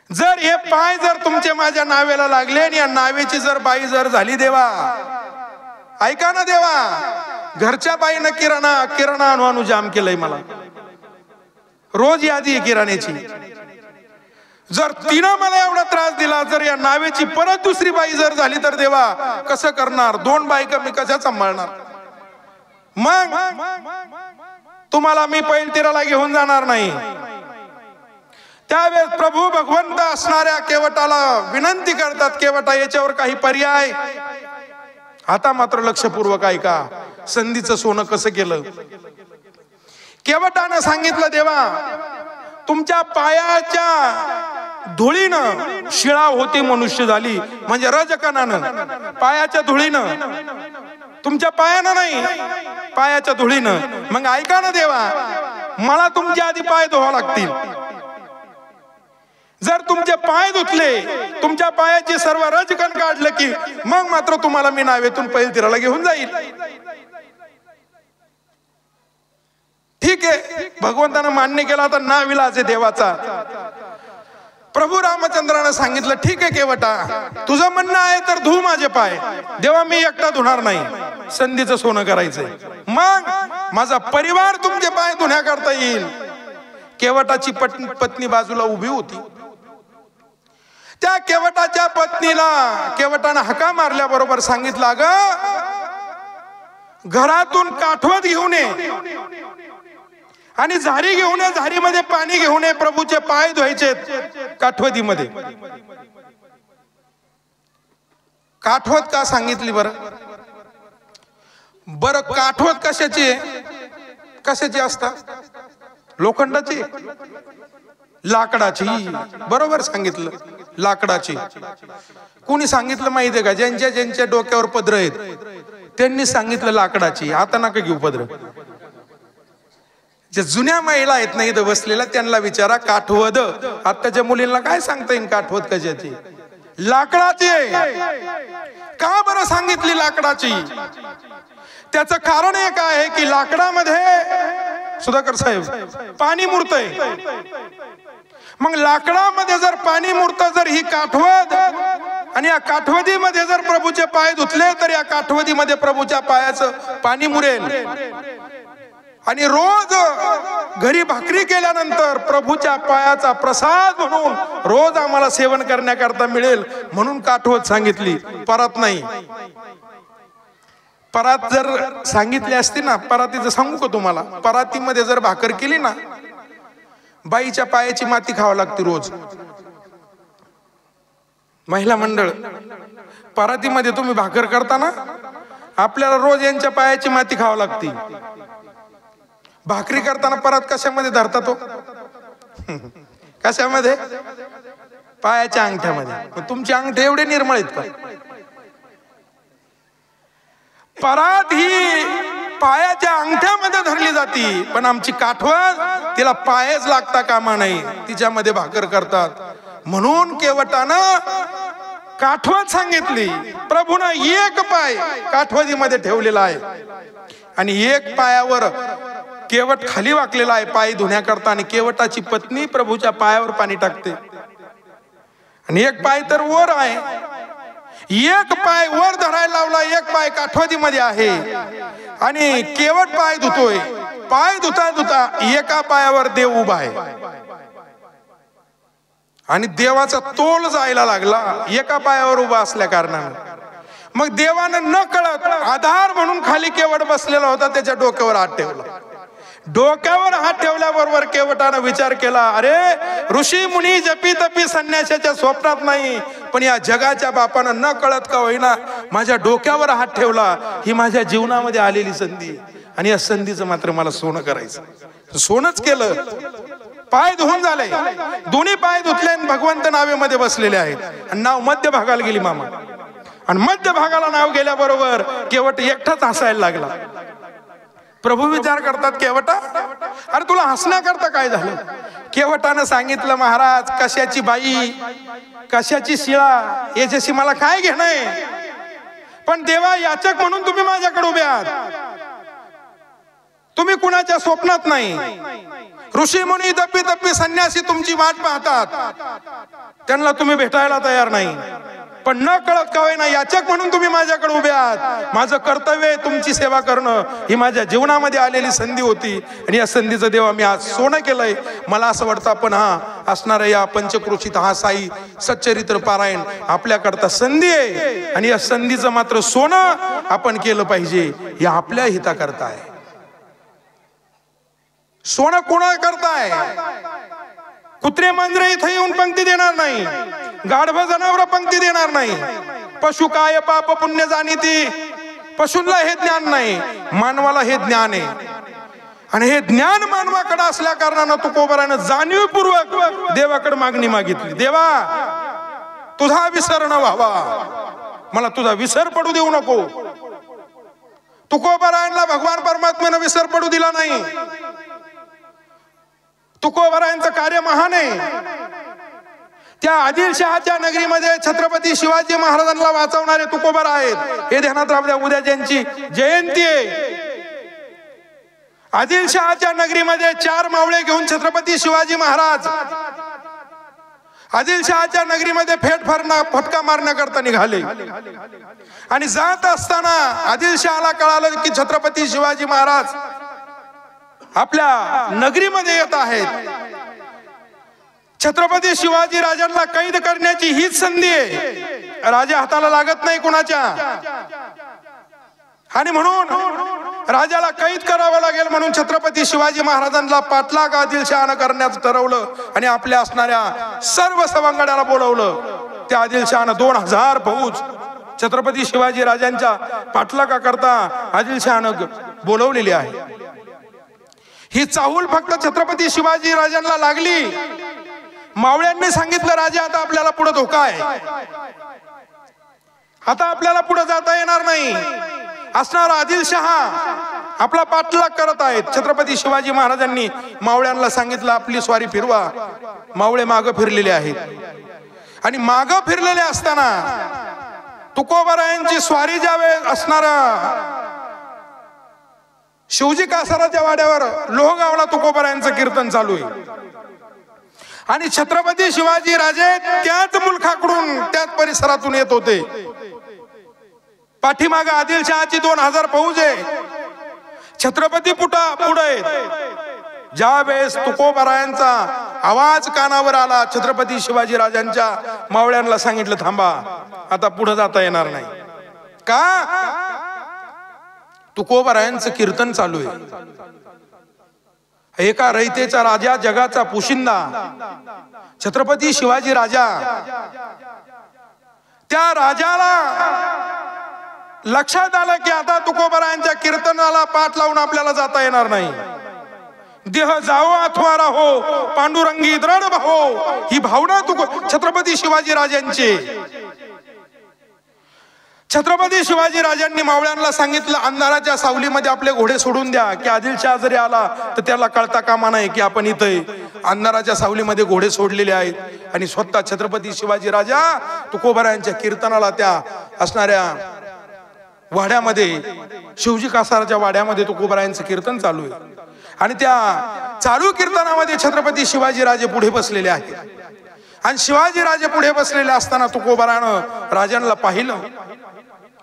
S1: जर हे पाय जर तुमचे माझ्या नावेला लागले आणि या नावेची जर बाई जर झाली, देवा ऐका ना देवा, घरच्या बाईनं किराणा आणू जाम केलंय. मला रोज यादी आहे किराण्याची. जर तिनं मला एवढा त्रास दिला, जर या नावेची परत दुसरी बाई जर झाली तर देवा कसं करणार? 2 बायका मी कशा सांभाळणार? मग तुम्हाला मी पैल तीराला घेऊन जाणार नाही. त्यावेळेस प्रभू भगवंत असणाऱ्या केवटाला विनंती करतात, केवटा याच्यावर काही पर्याय? आता मात्र लक्षपूर्वक ऐका, संधीचं सोनं कसं केलं. केवटानं सांगितलं, देवा तुमच्या पायाच्या धुळीनं शिळा होती मनुष्य झाली. म्हणजे रजकणानं पायाच्या धुळीनं, तुमच्या पायानं नाही, पायाच्या धुळीनं. मग ऐका ना देवा, मला तुमच्या आधी पाय धुवा लागतील. जर तुमचे पाय धुतले, तुमच्या पायाची सर्व रजकण काढलं की मग मात्र तुम्हाला मी नावेतून पैल तीराला घेऊन जाईल. ठीक आहे, भगवंतानं मान्य केला. तर नाविलाज आहे देवाचा. प्रभू रामचंद्रानं सांगितलं, ठीक आहे केवटा, तुझं म्हणणं आहे तर धु माझे पाय. देवा मी एकटा धुणार नाही, संधीचं सोनं करायचंय. मग माझा परिवार तुमचे पाय धुण्याकरता येईल. केवटाची पत्नी बाजूला उभी होती. त्या केवटाच्या पत्नीला केवटानं हाका मारल्याबरोबर सांगितलं, अगं घरातून काठवत घेऊन ये आणि झारी घेऊन ये, झारीमध्ये पाणी घेऊन ये, प्रभूचे पाय धुवायचेत काठवतीमध्ये. काठवत का सांगितली बरं काठवत कशाची कशाची असतात? लोखंडाची, लाकडाची. बरोबर सांगितलं, लाकडाची. कोणी सांगितलं माहितीये का? ज्यांच्या ज्यांच्या डोक्यावर पदर आहेत त्यांनी सांगितलं लाकडाची. आता नका घेऊ पदर. जे जुन्या महिला आहेत ना इथं बसलेल्या त्यांना विचारा, काठवद आताच्या मुलींना काय सांगता येईल काठवत कशाची? लाकडाची. का बरं सांगितली लाकडाची? त्याचं कारण एक आहे की लाकडामध्ये सुधाकर साहेब पाणी मुरतंय. मग लाकडामध्ये जर पाणी मुरतं, जर ही काठवद आणि या काठवदीमध्ये जर प्रभूचे पाय धुतले तर या काठवदीमध्ये प्रभूच्या पायाचं पाणी मुरेल. आणि रोज घरी भाकरी केल्यानंतर प्रभूच्या पायाचा प्रसाद म्हणून रोज आम्हाला सेवन करण्याकरता मिळेल म्हणून काठवत सांगितली, परात नाही. परात जर सांगितली असती ना, परातीचं सांगू का तुम्हाला? परातीमध्ये जर भाकर केली ना, बाईच्या पायाची माती खावं लागते रोज. महिला मंडळ, परातीमध्ये तुम्ही भाकर करताना आपल्याला रोज यांच्या पायाची माती खावं लागते. भाकरी करताना परात कशामध्ये धरता तो? कशामध्ये? पायाच्या अंगठ्यामध्ये. तुमचे अंगठे एवढे निर्मळ आहेत का? परात ही पायाच्या अंगठ्यामध्ये धरली जाती, पण आमची काठवत तिला पायच लागता कामा नाही, तिच्यामध्ये भाकर करतात. म्हणून केवटानं काठवत सांगितली. प्रभूनं एक पाय काठवतीमध्ये ठेवलेला आहे आणि एक पायावर केवट खाली वाकलेला आहे पाय धुण्याकरता, आणि केवटाची पत्नी प्रभूच्या पायावर पाणी टाकते. आणि एक पाय तर वर आहे, एक पाय वर धरायला लावला, एक पाय काठवतीमध्ये आहे आणि केवट पाय धुतोय. पाय धुता धुता एका पायावर देव उभा आहे आणि देवाचा तोल जायला लागला एका पायावर उभा असल्या कारणानं. मग देवानं न कळत आधार म्हणून खाली केवट बसलेला होता, त्याच्या डोक्यावर हात ठेवला. डोक्यावर हात ठेवल्याबरोबर केवटानं विचार केला, अरे ऋषी मुनी जपी तपी संन्यासाच्या स्वप्नात नाही, पण या जगाच्या बापानं न कळत का होईना माझ्या डोक्यावर हात ठेवला. ही माझ्या जीवनामध्ये आलेली संधी, आणि या संधीचं मात्र मला सोनं करायचं. सोनच केलं. पाय धुवून झाले, दोन्ही पाय धुतले आणि भगवंत नावेमध्ये बसलेले आहेत. आणि नाव मध्य भागाला गेली मामा, आणि मध्य भागाला नाव गेल्याबरोबर केवट एकटाच हसायला लागला. प्रभू विचार करतात, केवटा अरे तुला हसण्याकरता काय झालं? केवटानं सांगितलं, महाराज कशाची बाई कशाची शिळा याच्याशी मला काय घेणं आहे, पण देवा याचक म्हणून तुम्ही माझ्याकडे उभे आहात, तुम्ही कुणाच्या स्वप्नात नाही. ऋषी मुनी तप्पी तप्पी संन्यासी तुमची वाट पाहतात, त्यांना तुम्ही भेटायला तयार नाही, पण न कळत का होईना याचक म्हणून तुम्ही माझ्याकडे उभे आहात. माझं कर्तव्य आहे तुमची सेवा करणं, ही माझ्या जीवनामध्ये आलेली संधी होती, आणि या संधीचं देवा मी आज सोनं केलंय. मला असं वाटतं आपण हा असणाऱ्या या पंचक्रोशीत हा साई सच्चरित्र पारायण आपल्याकरता संधी आहे, आणि या संधीचं मात्र सोनं आपण केलं पाहिजे. या आपल्या हिताकरता आहे. सोनं कोणा करताय? कुत्रे मांजरे इथे येऊन पंक्ती देणार नाही, गाढव जनावर पंक्ती देणार नाही. पशु काय पाप पुण्य जाणीती, पशूंना हे ज्ञान नाही, मानवाला हे ज्ञान आहे. आणि हे ज्ञान मानवाकडे असल्या कारणानं तुकोबारानं जाणीवपूर्वक देवाकडे मागणी मागितली, देवा तुझा विसर न व्हावा, मला तुझा विसर पडू देऊ नको. तुकोबारायणला भगवान परमात्म्यानं विसर पडू दिला नाही. तुकोबारायांचं कार्य महान आहे. त्या आदिलशहाच्या नगरीमध्ये छत्रपती शिवाजी महाराजांना वाचवणारे तुकोबार आहेत, हे ध्यानात राहू द्या. उद्या ज्यांची जयंती आहे, आदिलशहाच्या नगरीमध्ये 4 मावळे घेऊन छत्रपती शिवाजी महाराज आदिलशहाच्या नगरीमध्ये फटका मारण्याकरता निघाले. आणि जात असताना आदिलशहाला कळालं की छत्रपती शिवाजी महाराज आपल्या नगरीमध्ये येत आहेत. छत्रपती शिवाजी राजांना कैद करण्याची हीच संधी आहे, राजा हाताला लागत नाही कुणाच्या, आणि म्हणून राजाला कैद करावं लागेल म्हणून छत्रपती शिवाजी महाराजांना पाठलाग आदिलशहानं करण्याचं ठरवलं आणि आपल्या असणाऱ्या सर्व सवंगड्याला बोलवलं. त्या आदिलशहानं 2000 फौज छत्रपती शिवाजी राजांच्या पाठलागाकरता आदिलशहानं बोलवलेली आहे. ही चाहूल फक्त छत्रपती शिवाजी राजांना लागली. मावळ्यांनी सांगितलं, राजा आता आपल्याला पुढे धोका आहे, आता आपल्याला पुढे जाता येणार नाही. असणारा आदिलशहा आपला पाठलाग करत आहेत. छत्रपती शिवाजी महाराजांनी मावळ्यांना सांगितलं, आपली स्वारी फिरवा. मावळे मागे फिरलेले आहेत आणि मागे फिरलेले असताना तुकोबारायांची स्वारी ज्यावेळेस असणारा शिवजी कासाराच्या वाड्यावर लोहगावला तुकोबारायांचं कीर्तन चालू आहे आणि छत्रपती शिवाजी राजे त्याच मुलखाकडून त्याच परिसरातून येत होते. पाठीमागे आदिलशहाची 2000 फौज आहे, छत्रपती पुढे. ज्या वेळेस तुकोबारायांचा आवाज कानावर आला, छत्रपती शिवाजी राजांच्या मावळ्यांना सांगितलं, थांबा, आता पुढे जाता येणार नाही. का? तुकोबारायांचं कीर्तन चालू आहे. एका रयतेचा राजा, जगाचा पोशिंदा छत्रपती शिवाजी राजा, त्या राजाला लक्षात आलं की आता तुकोबारायांच्या कीर्तनाला पाठ लावून आपल्याला जाता येणार नाही. देह जाओ अथवा राहो, पांडुरंगी दृढ भाहो, ही भावना छत्रपती शिवाजी राजांची. छत्रपती शिवाजी राजांनी मावळ्यांना सांगितलं, अंधाराच्या सावलीमध्ये आपले घोडे सोडून द्या, की आदिलशहा जरी आला तर त्याला कळता कामा नाही की आपण इथे अंधाराच्या सावलीमध्ये घोडे सोडलेले आहेत. आणि स्वतः छत्रपती शिवाजी राजा तुकोबारायांच्या कीर्तनाला त्या असणाऱ्या वाड्यामध्ये, शिवजी कासाराच्या वाड्यामध्ये तुकोबारायांचं कीर्तन चालू आहे आणि त्या चालू कीर्तनामध्ये छत्रपती शिवाजी राजे पुढे बसलेले आहेत. आणि शिवाजी राजे पुढे बसलेले असताना तुकोबारानं राजांना पाहिलं.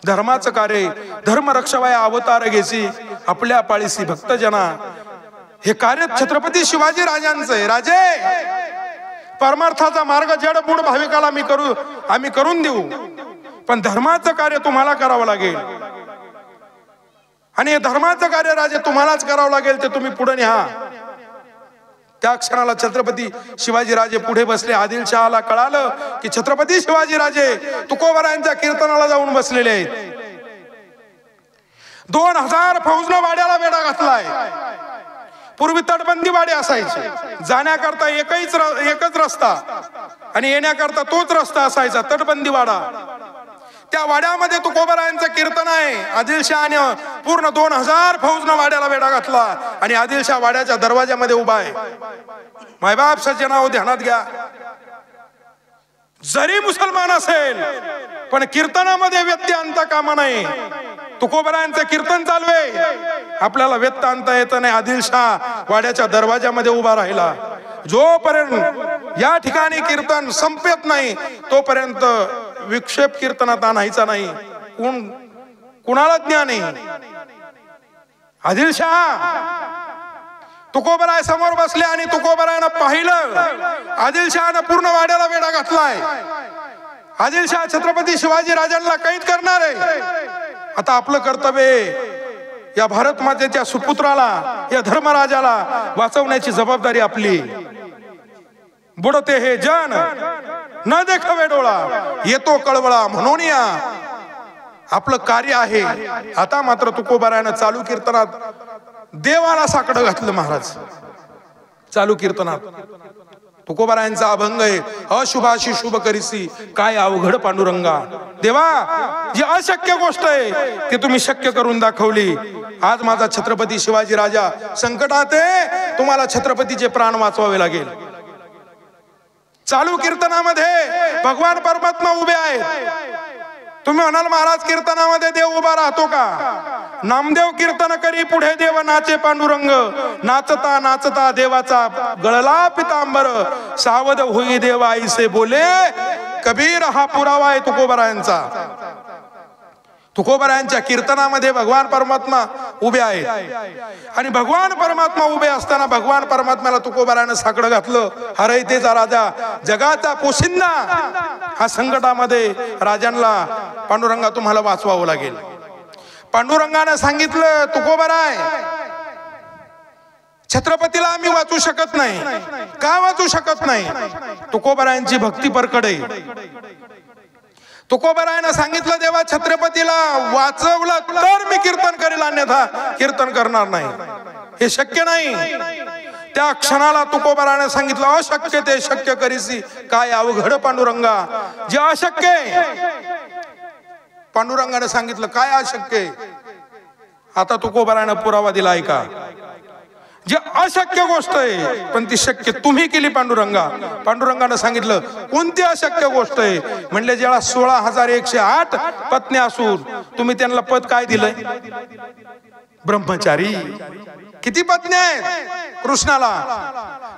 S1: धर्माचं कार्य, धर्म रक्षवाया अवतार घेसी, आपल्या पाळीसी भक्तजना, हे कार्य छत्रपती शिवाजी राजांचं आहे. राजे, परमार्थाचा मार्ग जड मूळ भाविकाला आम्ही करून देऊ, पण धर्माचं कार्य तुम्हाला करावं लागेल. आणि हे धर्माचं कार्य राजे तुम्हालाच करावं लागेल, ते तुम्ही पुढे न्या. त्या क्षणाला छत्रपती शिवाजी राजे पुढे बसले. आदिलशहाला कळालं की छत्रपती शिवाजी राजे तुकोबारायांच्या कीर्तनाला जाऊन बसलेले आहेत. 2000 फौजनं वाड्याला वेढा घातलाय. पूर्वी तटबंदी वाडे असायचे, जाण्याकरता एकच रस्ता आणि येण्याकरता तोच रस्ता असायचा, तटबंदी वाडा. त्या वाड्यामध्ये तुकोबारायांचं कीर्तन आहे. आदिलशहाने पूर्ण 2000 फौजनं वाड्याला वेढा घातला आणि आदिलशहा वाड्याच्या दरवाजामध्ये उभा आहे. मायबाप सज्जनाओ, ध्यानात घ्या, जरी मुसलमान असेल पण कीर्तनामध्ये व्यत्यय आणता कामा नाही. तुकोबारायांचं कीर्तन चालू आहे, आपल्याला व्यत्यय आणता येत नाही. आदिलशहा वाड्याच्या दरवाजामध्ये उभा राहिला. जोपर्यंत या ठिकाणी कीर्तन संपत नाही तोपर्यंत विक्षेप कीर्तनात आणायचा नाही. कुणाला ज्ञान नाही. आदिलशहा तुकोबाराय समोर बसले आणि तुकोबारायनं पाहिलं आदिलशहानं पूर्ण वाड्याला वेढा घातलाय. आदिलशहा छत्रपती शिवाजी राजांना कैद करणार आहे. आता आपलं कर्तव्य या भारत मातेच्या सुपुत्राला, या धर्मराजाला वाचवण्याची जबाबदारी आपली. बुडते हे जन न देखावे डोळा, येतो कळवळा म्हणून या, आपलं कार्य आहे. आता मात्र तुकोबारायानं चालू कीर्तनात देवाला साकडं घातलं. महाराज चालू कीर्तनात तुकोबारायांचा अभंग आहे, अशुभाशी शुभ करीसी काय अवघड पांडुरंगा. देवा, जी अशक्य गोष्ट आहे ती तुम्ही शक्य करून दाखवली. आज माझा छत्रपती शिवाजी राजा संकटात आहे, तुम्हाला छत्रपतीचे प्राण वाचवावे लागेल. चालू कीर्तनामध्ये भगवान परमात्मा उभे आहेत. तुम्ही म्हणाल महाराज कीर्तनामध्ये देव उभा राहतो का? नामदेव कीर्तन करी पुढे देव नाचे पांडुरंग, नाचता नाचता देवाचा गळला पितांबर, सावध होई देव आईसे बोले, कबीर हा पुरावा आहे तुकोबारायांचा. तुकोबारायांच्या कीर्तनामध्ये भगवान परमात्मा उभे आहेत आणि भगवान परमात्मा उभे असताना भगवान परमात्म्याला तुकोबारायानं साकडं घातलं, हरयतेचा राजा जगाचा पोशिंदा, हा संकटामध्ये राजांना पांडुरंगा तुम्हाला वाचवावं लागेल. पांडुरंगाने सांगितलं, तुकोबाराय छत्रपतीला आम्ही वाचू शकत नाही. का वाचू शकत नाही? तुकोबारायांची भक्ती परकड आहे. तुकोबारायानं सांगितलं, देवा छत्रपतीला वाचवलं तर मी कीर्तन करेल, अन्यथा कीर्तन करणार नाही. हे शक्य नाही. त्या क्षणाला तुकोबारायानं सांगितलं, अशक्य ते शक्य करीसी काय अवघड पांडुरंगा. जे अशक्य आहे पांडुरंगाने सांगितलं काय अशक्य आहे. आता तुकोबारायानं पुरावा दिला आहे का? जे अशक्य गोष्ट आहे पण ती शक्य तुम्ही केली पांडुरंगा. पांडुरंगाने सांगितलं कोणती अशक्य गोष्ट आहे? म्हणले ज्याला 16,108 पत्नी असून तुम्ही त्यांना पद काय दिलंय? ब्रह्मचारी. किती पत्नी आहेत कृष्णाला?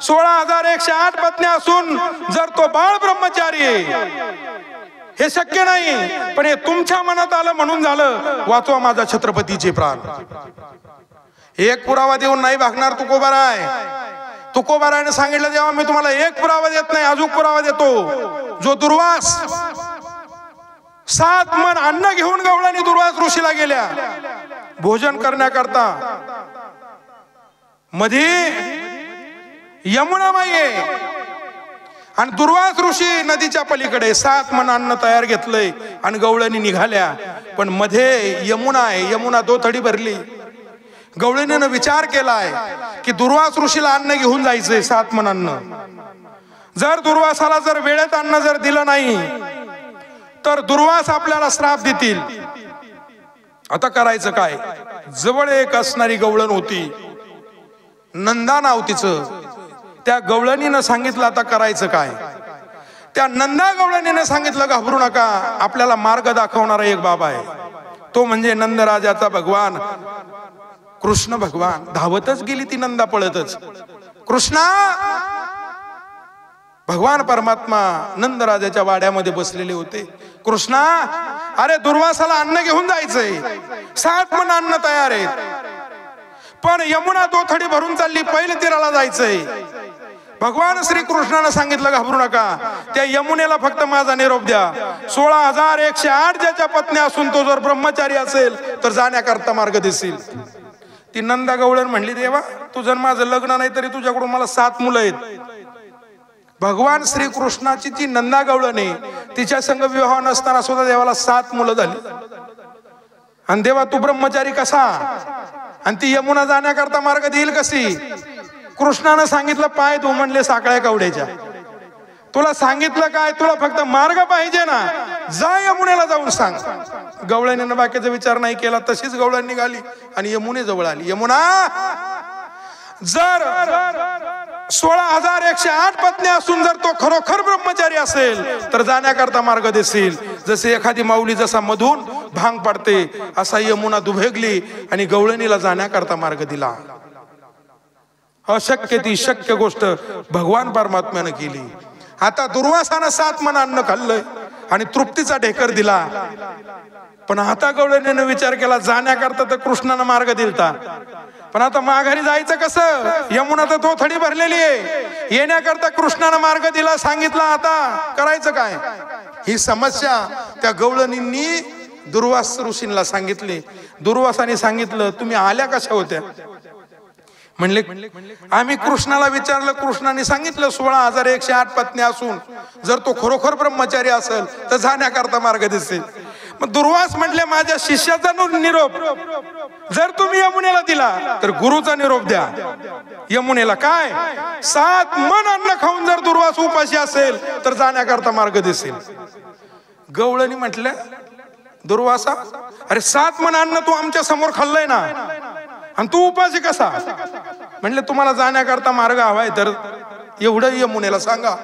S1: 16,108 पत्नी असून जर तो बाळ ब्रह्मचारी आहे, हे शक्य नाही. पण हे तुमच्या मनात आलं म्हणून झालं. वाचवा माझा छत्रपतीचे प्राण. एक पुरावा देऊन नाही भागणार तुकोबाराय. तुकोबारायाने सांगितलं, जेव्हा मी तुम्हाला एक पुरावा देत नाही, अजून पुरावा देतो. जो दुर्वास 7 मन अन्न घेऊन गवळणी दुर्वास ऋषीला गेल्या भोजन करण्याकरता. मध्ये यमुनामाई आहे आणि दुर्वास ऋषी नदीच्या पलीकडे 7 मन अन्न तयार घेतलंय आणि गवळणी निघाल्या. पण मध्ये यमुना आहे, यमुना दोथडी भरली. गवळणीनं विचार केलाय की दुर्वास ऋषीला अन्न घेऊन जायचंय 7 मन अन्न. जर दुर्वासाला जर वेळेत अन्न जर दिलं नाही तर दुर्वास आपल्याला श्राप देतील. आता करायचं काय? जवळ एक असणारी गवळण होती, नंदा नाव तिचं. त्या गवळणीनं सांगितलं आता करायचं काय? त्या नंदा गवळणीनं सांगितलं, घाबरू नका, आपल्याला मार्ग दाखवणारा एक बाबा आहे, तो म्हणजे नंदराजाचा भगवान कृष्ण भगवान. धावतच गेली ती नंदा, पळतच. कृष्णा, भगवान परमात्मा नंदराजाच्या वाड्यामध्ये बसलेले होते. कृष्णा, अरे दुर्वासाला अन्न घेऊन जायचंय, 7 मन अन्न तयार आहेत, पण यमुना दोथडी भरून चालली, पहिले तीराला जायचंय. भगवान श्री कृष्णाने सांगितलं, घाबरू नका, त्या यमुनेला फक्त माझा निरोप द्या. 16,108 ज्याच्या पत्नी असून तो जर ब्रह्मचारी असेल तर जाण्याकरता मार्ग दिसेल. ती नंदा गवळण म्हणली, देवा तुझं माझं लग्न नाही तरी तुझ्याकडून मला 7 मुलं आहेत. भगवान श्री कृष्णाची जी नंदा गवळण आहे तिच्या संग विवाह नसताना सुद्धा देवाला 7 मुलं झाली. आणि देवा तू ब्रह्मचारी कसा? आणि ती यमुना जाण्याकरता मार्ग देईल कशी? कृष्णानं सांगितलं, पाय धु म्हणले साकळ्या कवड्याच्या. तुला सांगितलं काय? तुला फक्त मार्ग पाहिजे ना, जा यमुनेला जाऊन सांग. गवळणीनं बाकीचा विचार नाही केला, तशीच गवळण निघाली आणि यमुने जवळ आली. यमुना, जर 16,108 पत्नी असून जर तो खरोखर ब्रह्मचारी असेल तर जाण्याकरता मार्ग दिसेल. जसे एखादी माऊली जसा मधून भांग पडते असा यमुना दुभेगली आणि गवळणीला जाण्याकरता मार्ग दिला. अशक्य ती शक्य गोष्ट भगवान परमात्म्यानं केली. आता दुर्वासानं 7 मन अन्न खाल्लंय आणि तृप्तीचा ढेकर दिला. पण आता गवळणीनं विचार केला, जाण्याकरता तर कृष्णानं मार्ग दिलता, पण आता माघारी जायचं कसं? यमुना तर दोथडी भरलेली आहे. येण्याकरता कृष्णानं मार्ग दिला, सांगितलं, आता करायचं काय? ही समस्या त्या गवळणींनी दुर्वास ऋषींना सांगितली. दुर्वासाने सांगितलं, तुम्ही आल्या कशा होत्या? म्हणले, आम्ही कृष्णाला विचारलं, कृष्णाने सांगितलं 16,108 पत्नी असून जर तो खरोखर ब्रह्मचारी असेल तर जाण्याकरता मार्ग दिसेल. मग दुर्वास म्हटले, माझ्या शिष्याचा निरोप जर तुम्ही यमुनेला दिला तर गुरुचा निरोप द्या. यमुनेला काय? 7 मन अन्न खाऊन जर दुर्वास उपाशी असेल तर जाण्याकरता मार्ग दिसेल. गवळणी म्हटल्या, दुर्वासा, अरे 7 मन अन्न तू आमच्या समोर खाल्लंय ना, आणि तू उपाशी कसा? म्हणले, तुम्हाला जाण्याकरता मार्ग हवाय तर एवढं यमुनेला सांगा.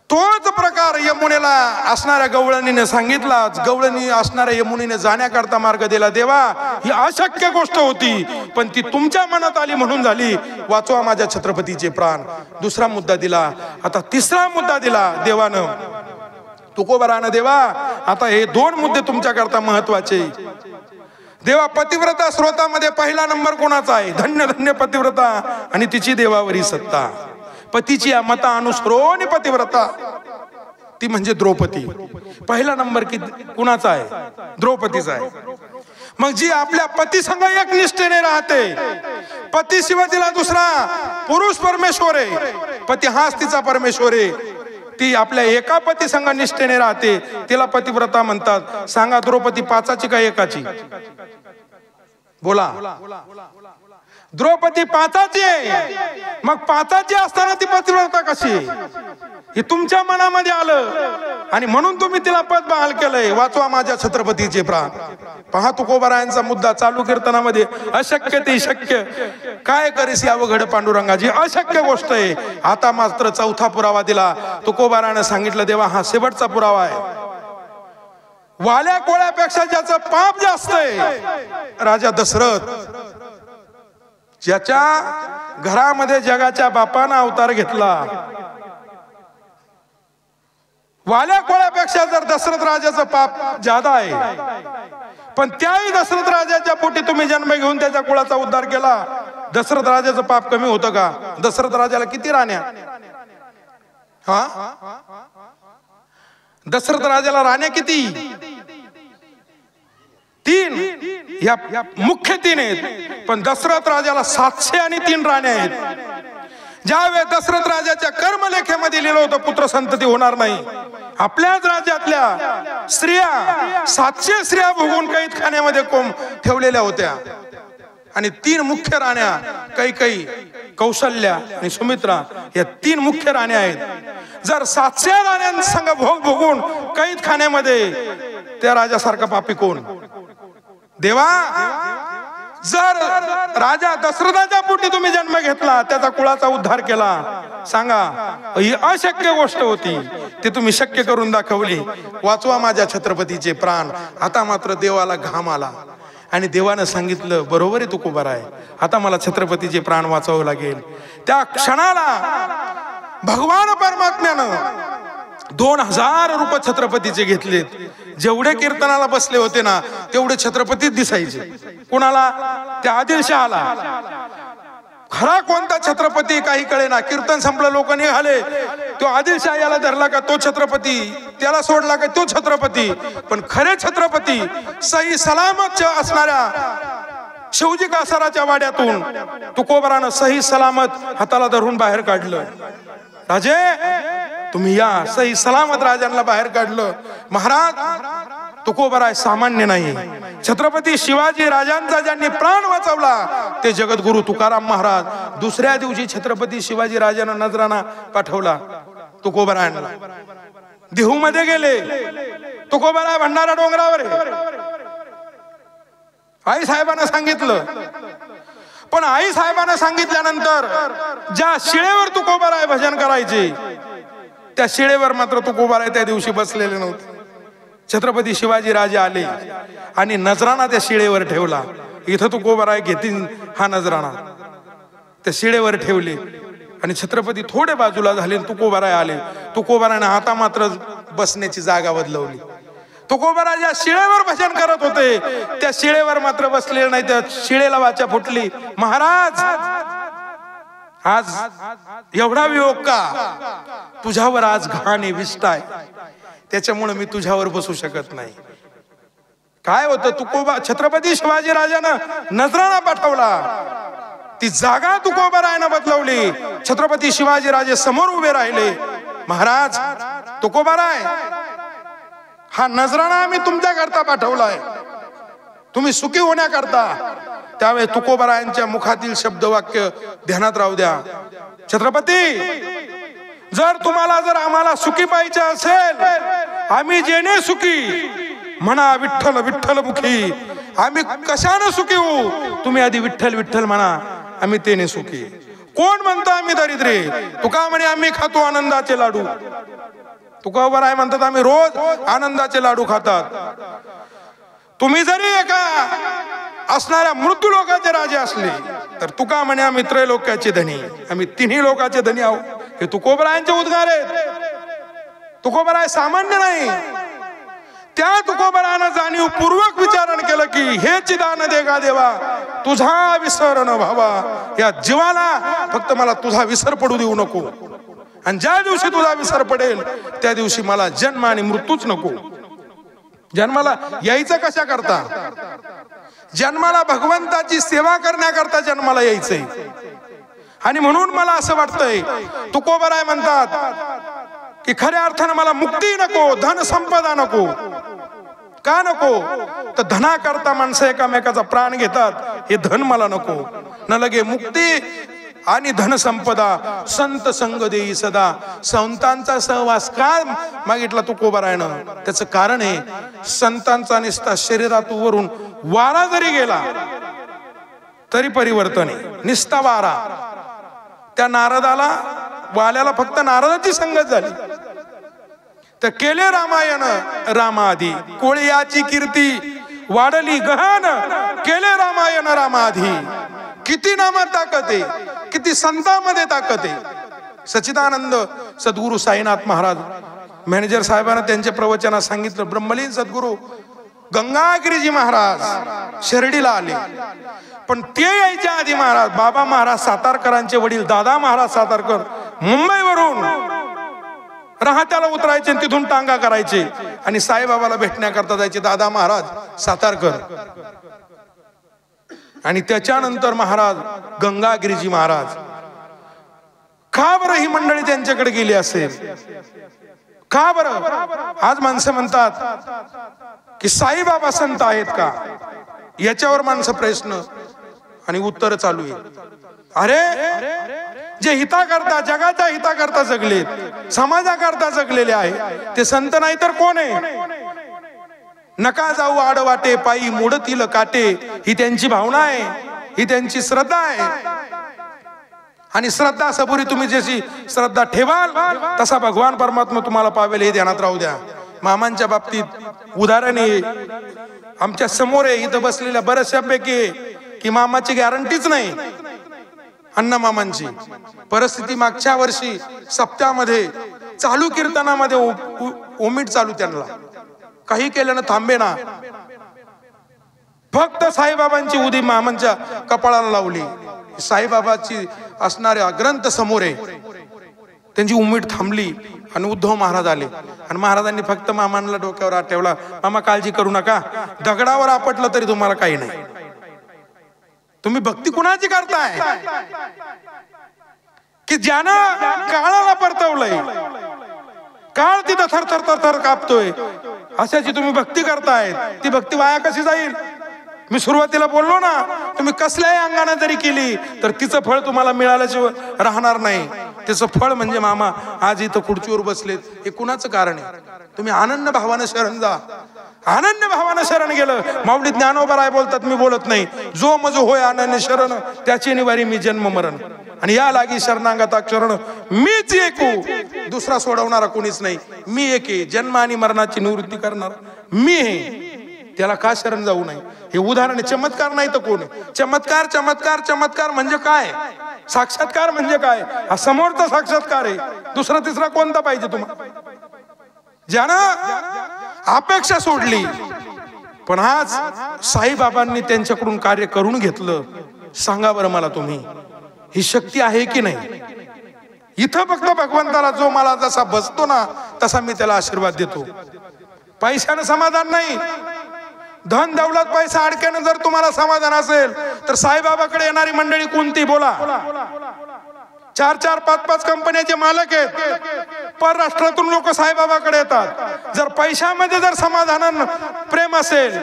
S1: तोच प्रकार यमुनेला असणाऱ्या गवळणीने सांगितला. गवळणी असणाऱ्या यमुनेने जाण्याकरता मार्ग दिला. देवा, ही अशक्य गोष्ट होती पण ती तुमच्या मनात आली म्हणून झाली. वाचवा माझ्या छत्रपतीचे प्राण. दुसरा मुद्दा दिला. आता तिसरा मुद्दा दिला देवानं. तुकोबारानं देवा आता हे दोन मुद्दे तुमच्याकरता महत्वाचे. देवा पतिव्रता स्रोतामध्ये पहिला नंबर कोणाचा आहे? धन्य धन्य पतिव्रता आणि तिची देवावरी सत्ता. पतीची मता अनुसरून पतिव्रता ती म्हणजे द्रौपदी. पहिला नंबर कुणाचा आहे? द्रौपदीचा आहे. मग जी आपल्या पती संग एक निष्ठेने राहते, पती शिवाय तिला दुसरा पुरुष परमेश्वर आहे, पती हाच तिचा परमेश्वर आहे, ती आपल्या एका पती संग निष्ठेने राहते, तिला पतिव्रता म्हणतात. सांगा द्रौपदी पाचाची का एकाची? बोला. द्रौपदी पाचाची आहे. मग पाचाची असताना ती पतिव्रता कशी? हे तुमच्या मनामध्ये आलं आणि म्हणून तुम्ही तिला पद बहाल केलंय. वाचवा माझ्या छत्रपतीचे प्राण. पहा तुकोबारायांचा मुद्दा चालू कीर्तनामध्ये. अशक्य ते शक्य काय करीस अवघड पांडुरंगाजी. अशक्य गोष्ट आहे. आता मात्र चौथा पुरावा दिला. तुकोबारानं सांगितलं देवा हा शेवटचा पुरावा आहे. वाल्या कोळ्यापेक्षा ज्याचं पाप जास्त आहे राजा दशरथ, ज्याच्या घरामध्ये जगाच्या बापानं अवतार घेतला. वाल्या कोळ्यापेक्षा जर दशरथ राजाचं पाप जादा आहे, पण त्याही दशरथ राजाच्या पोटी तुम्ही जन्म घेऊन त्याच्या कुळाचा उद्धार केला. दशरथ राजाचं पाप कमी होतं का? दशरथ राजाला किती राण्या? दशरथ राजाला राण्या किती? 3. या मुख्य 3 आहेत, पण दशरथ राजाला 703 राण्या आहेत. ज्यावेळेस दशरथ राजाच्या कर्मलेखेमध्ये लिहिलं होतं पुत्र संतती होणार नाही, आपल्याच राज्यातल्या स्त्रिया 700 स्त्रिया भोगून कैद खाण्यामध्ये ठेवलेल्या होत्या. आणि 3 मुख्य राण्या कैकेयी, कौशल्या आणि सुमित्रा या 3 मुख्य राण्या आहेत. जर 700 राण्यांसंग भोगून कैद खाण्यामध्ये त्या राजासारखा पापी कोण? देवा जर राजा दशरथाच्या पोटी तुम्ही जन्म घेतला, त्याचा कुळाचा उद्धार केला, सांगा ही अशक्य गोष्ट होती, ते तुम्ही शक्य करून दाखवली. वाचवा माझ्या छत्रपतीचे प्राण. आता मात्र देवाला घाम आला आणि देवानं सांगितलं बरोबर आहे तुकोबारा आहे, आता मला छत्रपतीचे प्राण वाचवावं लागेल. त्या क्षणाला भगवान परमात्म्यानं 2000 रुपये छत्रपतीचे घेतलेत. जेवढे कीर्तनाला बसले होते ना तेवढे छत्रपतीच दिसायचे. कुणाला? त्या आदिलशहाला. खरा कोणता छत्रपती काही कळेना. कीर्तन संपलं, लोक निघाले, तो आदिलशाह याला धरला का तो छत्रपती, त्याला सोडला का तो छत्रपती. पण खरे छत्रपती सही सलामत असणाऱ्या शिवजी कासाराच्या वाड्यातून तुकोबारानं सही सलामत हाताला धरून बाहेर काढलं. राजे तुम्ही या. सही सलामत राजांना बाहेर काढलं. महाराज तुकोबाराय सामान्य नाही. छत्रपती शिवाजी राजांचा ज्यांनी प्राण वाचवला ते जगद्गुरु तुकाराम महाराज. दुसऱ्या दिवशी छत्रपती शिवाजी राजांना नजराना पाठवला तुकोबारायांना. देहू मध्ये गेले. तुकोबाराय भंडारा डोंगरावर आई साहेबांना सांगितलं. पण आई साहेबांना सांगितल्यानंतर ज्या शिळेवर तुकोबाराय भजन करायचे त्या शिळेवर मात्र तुकोबाराय त्या दिवशी बसलेले नव्हते. छत्रपती शिवाजी राजे आले आणि नजराणा त्या शिळेवर ठेवला. इथं तुकोबाराय घेतील हा नजराणा त्या शिळेवर ठेवले आणि छत्रपती थोडे बाजूला झाले. तुकोबाराय आले. तुकोबारायने आता मात्र बसण्याची जागा बदलवली. तुकोबाराय ज्या शिळेवर भजन करत होते त्या शिळेवर मात्र बसले नाही. त्या शिळेला वाचा फुटली. महाराज आज एवढा वियोग का? तुझ्यावर आज घाण विष्ट आहे, त्याच्यामुळे मी तुझ्यावर बसू शकत नाही. काय होतं? छत्रपती शिवाजी राजानं नजराणा पाठवला. ती जागा तुकोबारायनं बदलवली. छत्रपती शिवाजी राजे समोर उभे राहिले. महाराज तुकोबाराय हा नजराणा आम्ही तुमच्या करता पाठवलाय, तुम्ही सुखी होण्याकरता. त्यावेळी तुकोबारायांच्या मुखातील शब्द वाक्य ध्यानात राहू द्या. छत्रपती जर तुम्हाला जर आम्हाला सुखी पाहिजे असेल, आम्ही जेणे सुखी म्हणा विठ्ठल विठ्ठल मुखी. आम्ही कशाने सुखी होऊ? तुम्ही आधी विठ्ठल विठ्ठल म्हणा, आम्ही तेने सुखी. कोण म्हणतो आम्ही दरिद्रे? तुका म्हणे आम्ही खातो आनंदाचे लाडू. तुकोबाराय म्हणतात आम्ही रोज आनंदाचे लाडू खातात. तुम्ही जरी एका असणाऱ्या मृत्यू लोकांचे राजे असले तर तुका म्हणे आम्ही त्रैलोक्याचे धनी, आम्ही 3 लोकांचे धनी आहोत. हे तुकोबारायांचे उद्गार आहेत. तुकोबराय सामान्य नाही. त्या तुकोबरानं जाणीवपूर्वक विचारण केलं की हेच दान देगा देवा तुझा विसर न व्हावा. या जीवाला फक्त मला तुझा विसर पडू देऊ नको. आणि ज्या दिवशी तुझा विसर पडेल त्या दिवशी मला जन्म आणि मृत्यूच नको. जन्माला यायचं कशा करता? जन्माला भगवंताची सेवा करण्याकरता जन्माला यायचंय. आणि म्हणून मला असं वाटतंय तुकोबराय म्हणतात की खऱ्या अर्थानं मला मुक्ती नको, धन संपदा नको. का नको? तर धना करता माणसं एकामेकाचा प्राण घेतात. हे धन मला नको. न लगे मुक्ती आणि धन संपदा संत संग देई सदा. संतांचा सहवास का मागितला तुकोबरायनं? त्याचं कारण आहे संतांचा निस्ता शरीरात वरून वारा जरी गेला तरी परिवर्तन आहे. निस्ता वारा. त्या नारदाला वाल्याला फक्त नारदाची संगत झाली तर केले रामायण रामाधी. कोळ्याची कीर्ती वाढली गहन केले रामायण रामाधी. किती नामात ताकद आहे, किती संतांमध्ये ताकद आहे. सच्चिदानंद सद्गुरू साईनाथ महाराज मॅनेजर साहेबांना त्यांच्या प्रवचनात सांगितलं. ब्रह्मलीन सद्गुरू गंगागिरीजी महाराज शिर्डीला आले. पण ते यायच्या आधी महाराज बाबा महाराज सातारकरांचे वडील दादा महाराज सातारकर मुंबईवरून राहत्याला उतरायचे आणि तिथून टांगा करायचे आणि साईबाबाला भेटण्याकरता जायचे दादा महाराज सातारकर. आणि त्याच्यानंतर महाराज गंगागिरीजी महाराज. का बरं ही मंडळी त्यांच्याकडे गेली असेल? का बरं? आज माणसं म्हणतात की साईबाबा संत आहेत का? याच्यावर माणसं प्रश्न आणि उत्तर चालू आहे. अरे जे हिता करता जगाच्या हिता करता जगलेत, समाजाकरता जगलेले आहे ते संत नाही तर कोण आहे? नका जाऊ आडवाटे पायी मोडतील काटे. ही त्यांची भावना आहे, ही त्यांची श्रद्धा आहे. आणि श्रद्धा सबुरी तुम्ही जशी श्रद्धा ठेवाल तसा भगवान परमात्मा तुम्हाला पावेल हे ध्यानात राहू द्या. मामांच्या बाबतीत उदाहरण आहे आमच्या समोर आहे. इथं बसलेल्या बऱ्याचशापैकी की मामाची गॅरंटीच नाही. अण्णा मामांची परिस्थिती मागच्या वर्षी सप्त्यामध्ये चालू कीर्तनामध्ये ओमिट चालू, त्यांना काही केल्यानं थांबे ना. फक्त साईबाबांची उदी मामांच्या कपाळाला लावली. साईबाबाची असणाऱ्या ग्रंथ समोर आहे, त्यांची उमेद थांबली आणि उद्धव महाराज आले आणि महाराजांनी फक्त मामांना डोक्यावर हात ठेवला. मामा काळजी करू नका, दगडावर आपटलं तरी तुम्हाला काही नाही. तुम्ही भक्ती कुणाची करताय? की ज्यानं काळाला परतवलंय, काळ तिथं थर थर थर थर कापतोय, अशाची तुम्ही भक्ती करताय. ती भक्ती वाया कशी जाईल? मी सुरुवातीला बोललो ना, तुम्ही कसल्याही अंगाने जरी केली तर तिचं फळ तुम्हाला मिळाल्याशिवाय राहणार नाही. त्याचं फळ म्हणजे मामा आज इथं खुर्चीवर बसलेत. हे कुणाचं कारण आहे? तुम्ही आनंद भावानं शरण जा. आनंद भावानं शरण गेलं. माऊली ज्ञानोबराय बोलतात, मी बोलत नाही. जो मजो होय आनंद शरण त्याची निवारी मी जन्म मरण. आणि या लागी शरणागता शरण मीच एकू, दुसरा सोडवणारा कोणीच नाही. मी एक आहे, जन्म आणि मरणाची निवृत्ती करणार मी आहे. त्याला का शरण जाऊ नये? हे उदाहरण. चमत्कार नाही तर कोण? चमत्कार चमत्कार चमत्कार म्हणजे काय? साक्षात्कार म्हणजे काय? हा समोरचा साक्षात्कार आहे. दुसरा तिसरा कोणता पाहिजे तुम्हाला? ज्यानं अपेक्षा सोडली. पण आज साईबाबांनी त्यांच्याकडून कार्य करून घेतलं. सांगा बरं मला तुम्ही, ही शक्ती आहे की नाही? इथं फक्त भगवंताला जो मला जसा बसतो ना तसा मी त्याला आशीर्वाद देतो. पैशानं समाधान नाही. धन दौलत पैसा अडक्यानं जर तुम्हाला समाधान असेल तर साईबाबाकडे येणारी मंडळी कोणती बोला? 4-4, 5-5 कंपन्याचे मालक आहेत. परराष्ट्रातून लोक साईबाबाकडे येतात. जर पैशामध्ये जर समाधान प्रेम असेल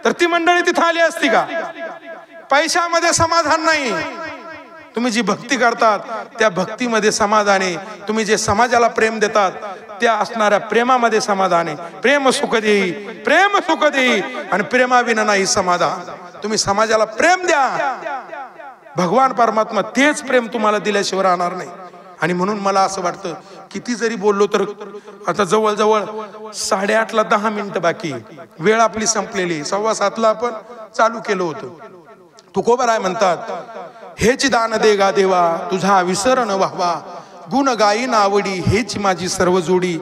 S1: तर ती मंडळी तिथं आली असती का? पैशामध्ये समाधान नाही. तुम्ही जी भक्ती करतात त्या भक्तीमध्ये समाधान आहे. तुम्ही जे समाजाला प्रेम देतात त्या असणाऱ्या प्रेमामध्ये समाधान आहे. प्रेम सुख देई, प्रेम सुख देई आणि प्रेमाविना नाही समाधान. तुम्ही समाजाला प्रेम द्या, भगवान परमात्मा तेच प्रेम तुम्हाला दिल्याशिवाय राहणार नाही. आणि म्हणून मला असं वाटतं किती जरी बोललो तर आता जवळजवळ 8:30ला 10 मिनिटं बाकी, वेळ आपली संपलेली. 7:15ला आपण चालू केलं होतं. तुकोबराय म्हणतात, हेच दान देगा देवा तुझा विसर न व्हावा. गुण गायीन आवडी हेच माझी सर्व जोडी.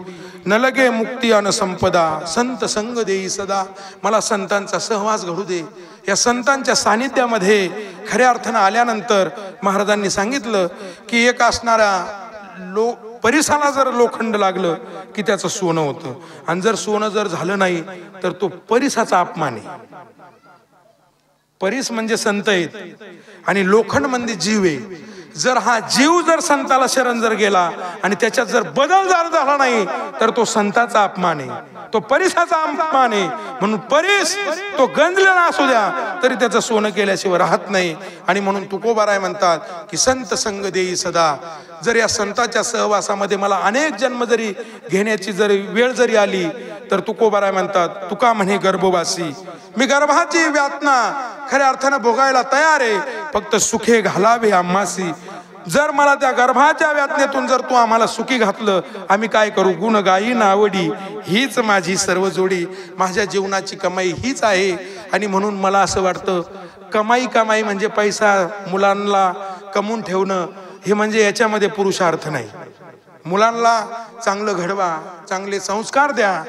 S1: न लगे मुक्ती अन संपदा, संत संग देई सदा. मला संतांचा सहवास घडू दे. या संतांच्या सानिध्यामध्ये खऱ्या अर्थानं आल्यानंतर महाराजांनी सांगितलं की एक असणाऱ्या परिसाला जर लोखंड लागलं की त्याचं सोनं होतं, आणि जर सोनं जर झालं नाही तर तो परिसाचा अपमान आहे. परिस म्हणजे संत आहेत आणि लोखंड म्हणजे जीव आहे. जर हा जीव जर संताला शरण जर गेला आणि त्याच्यात जर बदल जर झाला नाही तर तो संताचा अपमान आहे, तो परिसाचा अपमान आहे. म्हणून परिस तो गंजलेला असू द्या तरी त्याचं सोनं केल्याशिवाय राहत नाही. आणि म्हणून तुकोबाराय म्हणतात की संत संग देई सदा. जर या संताच्या सहवासामध्ये मला अनेक जन्म जरी घेण्याची जरी वेळ जरी आली तर तुकोबाराय म्हणतात, तुका म्हणे गर्भवासी, मी गर्भाची व्यातना खऱ्या अर्थानं भोगायला तयार आहे, फक्त सुखे घालावे आम्हासी. जर मला त्या गर्भाच्या व्यातनेतून जर तू आम्हाला सुखी घातलं, आम्ही काय करू? गुण गाई नावडी हीच माझी सर्व जोडी. माझ्या जीवनाची कमाई हीच आहे. आणि म्हणून मला असं वाटतं कमाई म्हणजे पैसा मुलांना कमवून ठेवणं हे म्हणजे याच्यामध्ये पुरुषार्थ नाही. मुलांना चांगलं घडवा, चांगले संस्कार द्या.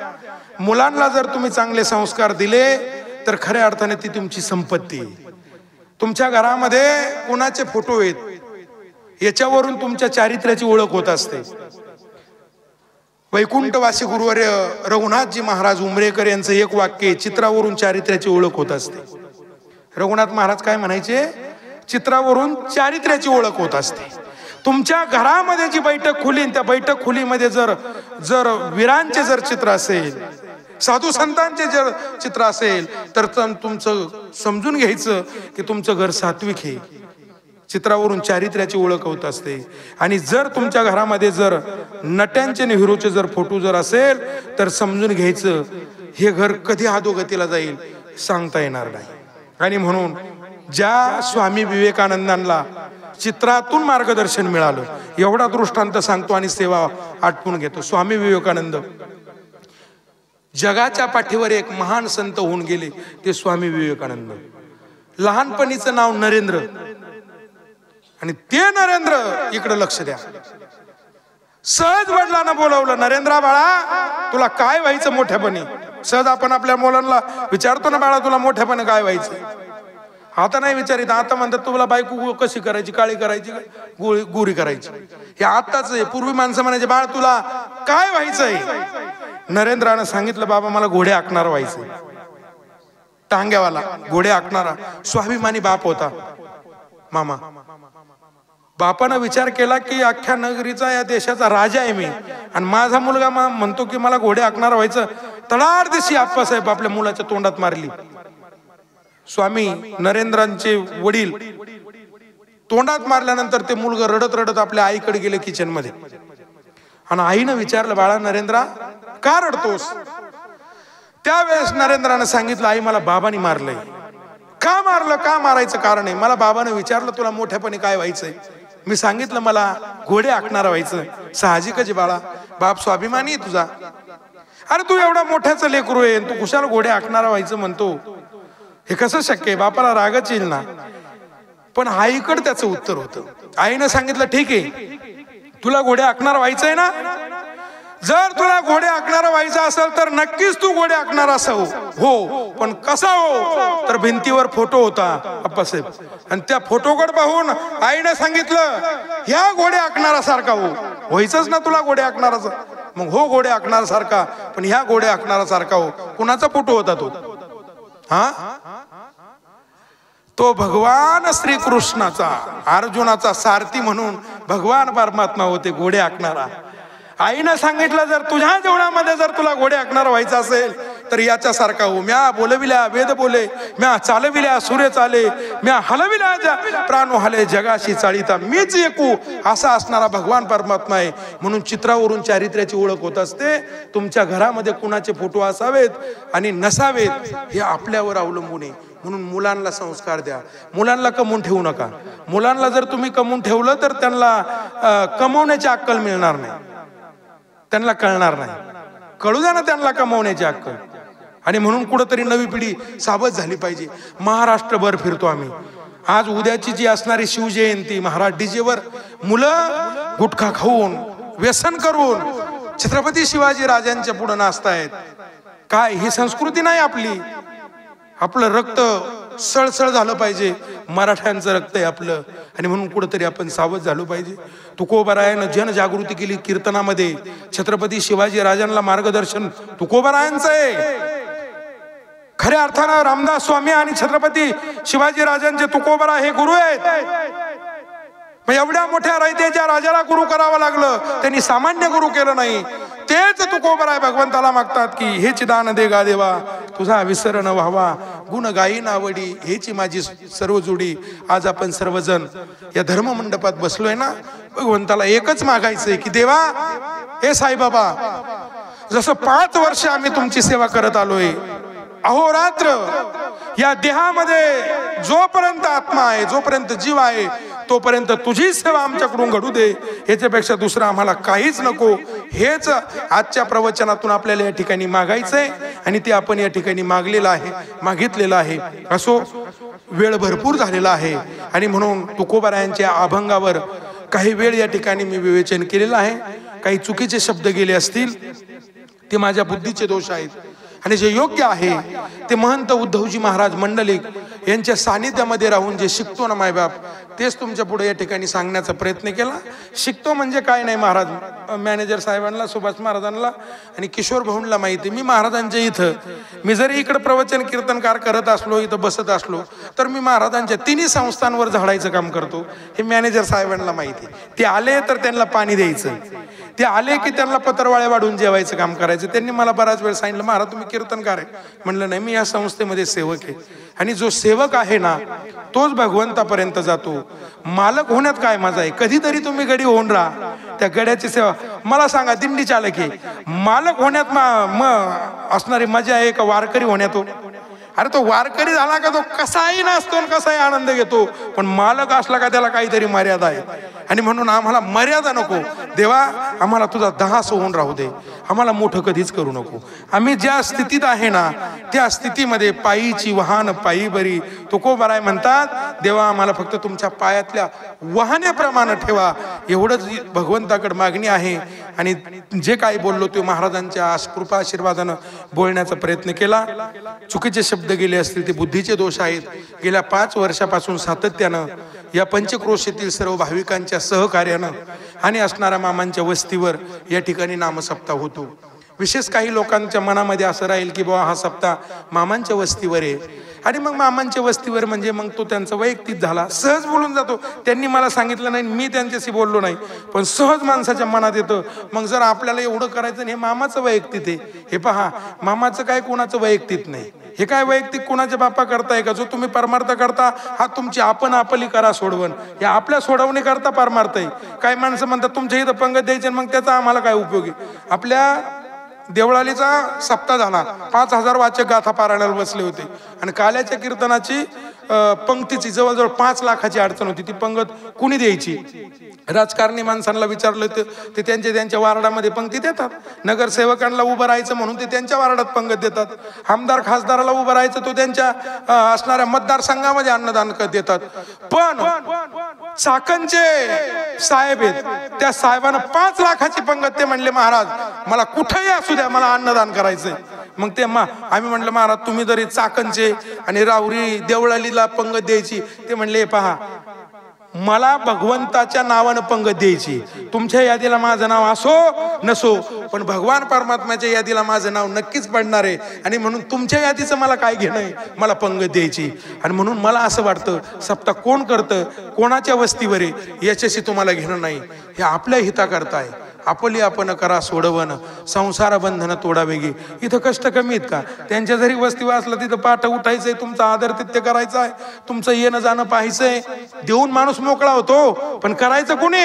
S1: मुलांना जर तुम्ही चांगले संस्कार दिले तर खऱ्या अर्थाने ती तुमची संपत्ती. तुमच्या घरामध्ये कोणाचे फोटो आहेत याच्यावरून तुमच्या चारित्र्याची ओळख होत असते. वैकुंठवासी गुरुवर्य रघुनाथजी महाराज उमरेकर यांचं एक वाक्य, चित्रावरून चारित्र्याची ओळख होत असते. रघुनाथ महाराज काय म्हणायचे? चित्रावरून चारित्र्याची ओळख होत असते. तुमच्या घरामध्ये जी बैठक खोली, त्या बैठक खोलीमध्ये जर वीरांचे जर चित्र असेल, साधू संतांचे जर चित्र असेल तर तुमचं समजून घ्यायचं की तुमचं घर सात्विक आहे. चित्रावरून चारित्र्याची ओळख होत असते. आणि जर तुमच्या घरामध्ये जर नट्यांचे आणि हिरोचे जर फोटो जर असेल तर समजून घ्यायचं हे घर कधी अधोगतीला जाईल सांगता येणार नाही. आणि म्हणून ज्या स्वामी विवेकानंदांना चित्रातून मार्गदर्शन मिळालं एवढा दृष्टांत सांगतो आणि सेवा आटपून घेतो. स्वामी विवेकानंद जगाच्या पाठीवर एक महान संत होऊन गेले, ते स्वामी विवेकानंद. लहानपणीचं नाव नरेंद्र, आणि ते नरेंद्र इकडे लक्ष द्या. सहज वडिलांना बोलावलं, नरेंद्रा बाळा तुला काय व्हायचं मोठ्यापणी? सहज आपण आपल्या मुलांना विचारतो ना, बाळा तुला मोठ्यापणी काय व्हायचं? आता नाही विचारित, आता म्हणतात तुला बायको कशी करायची, काळी करायची, गोरी करायची. हे आताच आहे. पूर्वी माणसं म्हणायचे बाळ तुला काय व्हायचंय? नरेंद्रानं सांगितलं बाबा मला घोडे आखणारा व्हायचंय. टांग्यावाला घोडे आखणारा. स्वाभिमानी बाप होता मामा. बापानं विचार केला की अख्ख्या नगरीचा या देशाचा राजा आहे मी, आणि माझा मुलगा म्हणतो की मला घोडे आखणारा व्हायचं. तडार दिशी आप्पासाहेब आपल्या मुलाच्या तोंडात मारली. स्वामी नरेंद्रांचे वडील तोंडात मारल्यानंतर ते मुलगा रडत रडत आपल्या आईकडे गेले किचन मध्ये, आणि आईनं विचारलं बाळा नरेंद्रा का रडतोस? त्यावेळेस नरेंद्रानं सांगितलं आई मला बाबांनी मारलंय. का मारलं? का मारायचं कारण आहे? मला बाबानं विचारलं तुला मोठ्यापणी काय व्हायचंय? मी सांगितलं मला घोडे आखणारा व्हायचं. साहजिकच आहे बाळा, बाप स्वाभिमानी आहे तुझा. अरे तू एवढा मोठ्याचं लेकरू आहे, तू कुशाला घोडे आखणारा व्हायचं म्हणतो? हे कसं शक्य आहे? बापाला रागच येईल ना. पण आईकडे त्याचं उत्तर होतं. आईनं सांगितलं ठीक आहे तुला घोडे आखणारा व्हायचंय ना, जर तुला घोडे आखणारा व्हायचं असेल तर नक्कीच तू घोडे आखणारा असावं. हो, पण कसा हो? तर भिंतीवर फोटो होता अप्पासाहेब, आणि त्या फोटोकडे पाहून आईने सांगितलं ह्या घोडे आखणारा सारखा हो. व्हायचंच ना तुला घोडे आखणाराचा? मग हो घोडे आखणारा सारखा, पण ह्या घोडे आखणारा सारखा हो. कुणाचा फोटो होता तो? हा, तो भगवान श्रीकृष्णाचा, अर्जुनाचा सारथी म्हणून भगवान परमात्मा होते घोडे आखणारा. आईनं सांगितलं जर तुझ्या जेवणामध्ये जर तुला घोडे आखणारा व्हायचं असेल तर याच्यासारखा हो. म्या बोलविल्या वेद बोले, म्या चालविल्या सूर्य चाले, म्या हलविल्या प्राण हाले, जगाशी चाळीता मीच एकू असा असणारा भगवान परमात्मा आहे. म्हणून चित्रावरून चारित्र्याची ओळख होत असते. तुमच्या घरामध्ये कुणाचे फोटो असावेत आणि नसावेत हे आपल्यावर अवलंबून आहे. म्हणून मुलांना संस्कार द्या. मुलांना कमवून ठेवू नका. मुलांना जर तुम्ही कमवून ठेवलं तर त्यांना कमवण्याची अक्कल मिळणार नाही, त्यांना कळणार नाही. कळू द्या ना त्यांना कमवण्याची अक्कल. आणि म्हणून कुठंतरी नवी पिढी सावध झाली पाहिजे. महाराष्ट्रभर फिरतो आम्ही. आज उद्याची जी असणारी शिवजयंती, महाराज डीजेवर मुलं गुटखा खाऊन व्यसन करून छत्रपती शिवाजी राजांच्या पुढे नाचतायत. काय ही संस्कृती नाही आपली. आपलं रक्त सळसळ झालं पाहिजे. मराठ्यांचं रक्त आहे आपलं, आणि म्हणून कुठंतरी आपण सावध झालो पाहिजे. तुकोबारायानं जनजागृती केली कीर्तनामध्ये. छत्रपती शिवाजी राजांना मार्गदर्शन तुकोबारायांचं आहे. खऱ्या अर्थानं रामदास स्वामी आणि छत्रपती शिवाजी राजांचे तुकोबारा हे गुरु आहेत. एवढ्या मोठ्या रयतेच्या राजाला गुरु करावं लागलं, त्यांनी सामान्य गुरु केलं नाही. तेच तुकोबाराय भगवंताला मागतात की हेच दान दे गा देवा, तुझा विसर न व्हावा, गुण गायी नावडी, हेची माझी सर्व जोडी. आज आपण सर्वजण या धर्म मंडपात बसलोय ना, भगवंताला एकच मागायचंय की देवा, हे साईबाबा, जसं 5 वर्ष आम्ही तुमची सेवा करत आलोय, अहोरात्र या देहामध्ये जोपर्यंत आत्मा आहे, जोपर्यंत जीव आहे, तोपर्यंत तुझी सेवा आमच्याकडून घडू दे. याच्यापेक्षा दुसरं आम्हाला काहीच नको. हेच आजच्या प्रवचनातून आपल्याला या ठिकाणी मागायचंय, आणि ते आपण या ठिकाणी मागलेलं आहे, मागितलेलं आहे. असो, वेळ भरपूर झालेला आहे, आणि म्हणून तुकोबारायांच्या अभंगावर काही वेळ या ठिकाणी मी विवेचन केलेलं आहे. काही चुकीचे शब्द गेले असतील ते माझ्या बुद्धीचे दोष आहेत, आणि जे योग्य आहे ते महंत उद्धवजी महाराज मंडलिक यांच्या सानिध्यामध्ये राहून जे शिकतो ना मायबाप, तेच तुमच्या पुढे या ठिकाणी सांगण्याचा प्रयत्न केला. शिकतो म्हणजे काय नाही, महाराज मॅनेजर साहेबांना, सुभाष महाराजांना आणि किशोर भाऊंना माहिती. मी महाराजांच्या इथं, मी जरी इकडं प्रवचन कीर्तनकार करत असलो, इथं बसत असलो, तर मी महाराजांच्या 3 संस्थांवर झाडायचं काम करतो. हे मॅनेजर साहेबांना माहिती. ते आले तर त्यांना पाणी द्यायचं, ते आले की त्यांना पत्रवाळे वाढून जेवायचं काम करायचं. त्यांनी मला बराच वेळ सांगितलं, महाराज तुम्ही कीर्तनकार आहे. म्हणलं नाही, मी या संस्थेमध्ये सेवक आहे, आणि जो सेवक आहे ना तोच भगवंतापर्यंत जातो. मालक होण्यात काय मजा आहे? कधीतरी तुम्ही गडी होऊन राहा, त्या गड्याची सेवा. मला सांगा, दिंडी चालक आहे, मालक होण्यात असणारी मजा आहे का वारकरी होण्यात? अरे तो वारकरी झाला का तो कसाही नाचतो, कसाही आनंद घेतो, पण मालक असला का त्याला काहीतरी मर्यादा आहे. आणि म्हणून आम्हाला मर्यादा नको देवा, आम्हाला तुझा दास होऊन राहू दे, आम्हाला मोठं कधीच करू नको. आम्ही ज्या स्थितीत आहे ना त्या स्थितीमध्ये पायीची वाहन पायी बरी. तुकोबाराय म्हणतात, देवा आम्हाला फक्त तुमच्या पायातल्या वाहनाप्रमाणे ठेवा, एवढंच भगवंताकडे मागणी आहे. आणि जे काही बोललो ते महाराजांच्या कृपा आशीर्वादानं बोलण्याचा प्रयत्न केला. चुकीचे शब्द गेले असतील ते बुद्धीचे दोष आहेत. गेल्या 5 वर्षापासून सातत्यानं या पंचक्रोशीतील सर्व भाविकांच्या सहकार्यानं आणि असणाऱ्या मामांच्या वस्तीवर या ठिकाणी नामसप्ताह होतो. विशेष काही लोकांच्या मनामध्ये असं राहील की बाबा हा सप्ताह मामांच्या वस्तीवर आहे, आणि मग मामांच्या वस्तीवर म्हणजे मग तो त्यांचा वैयक्तिक झाला. सहज बोलून जातो. त्यांनी मला सांगितलं नाही, मी त्यांच्याशी बोललो नाही, पण सहज माणसाच्या मनात येतं. मग जर आपल्याला एवढं करायचं हे मामाचं वैयक्तिक आहे, हे पहा, मामाचं काय कोणाचं वैयक्तिक नाही. हे काय वैयक्तिक कोणाच्या बापा करताय का? जो तुम्ही परमार्थ करता हा तुमची आपण आपली करा सोडवण, या आपल्या सोडवणी करता परमार्थ आहे. काही माणसं म्हणतात तुमच्या इथं पंगत द्यायचे, मग त्याचा आम्हाला काय उपयोग आहे? आपल्या देवळालीचा सप्ताह झाला, 5000 वाचक गाथा पारायणाला बसले होते, आणि काल्याच्या कीर्तनाची पंक्तीची जवळजवळ 5 लाखाची अडचण होती. ती पंगत कुणी द्यायची? राजकारणी माणसांना विचारलं ते त्यांच्या वार्डामध्ये पंक्ती देतात. नगरसेवकांना उभं राहायचं म्हणून ते त्यांच्या वार्डात पंगत देतात. आमदार खासदाराला उभं राहायचं तो त्यांच्या असणाऱ्या मतदारसंघामध्ये अन्नदान देतात. पण चाकणचे साहेब आहेत, त्या साहेबांना 5 लाखाची पंगत. ते म्हणले महाराज मला कुठेही असू द्या, मला अन्नदान करायचंय. मग ते आम्ही म्हणलं महाराज तुम्ही जरी चाकणचे आणि राहुरी देवळालीला पंगत द्यायची, ते म्हणले पहा मला भगवंताच्या नावानं पंगत द्यायची. तुमच्या यादीला माझं नाव असो नसो, पण भगवान परमात्म्याच्या यादीला माझं नाव नक्कीच पडणार आहे, आणि म्हणून तुमच्या यादीचं मला काय घेणं आहे, मला पंगत द्यायची. आणि म्हणून मला असं वाटतं सप्ताह कोण करतं, कोणाच्या वस्तीवर आहे, याच्याशी तुम्हाला घेणं नाही. हे आपल्या हिताकरता आहे. आपली आपण करा सोडवण, संसार बंधन तोडावेगी. इथं कष्ट कमी आहेत का? त्यांच्या जरी वस्तीवर असलं तिथं पाठ उठायचंय, तुमचा आदर तिथ्य करायचा आहे, तुमचं येणं जाणं पाहायचंय. देऊन माणूस मोकळा होतो, पण करायचं कोणी?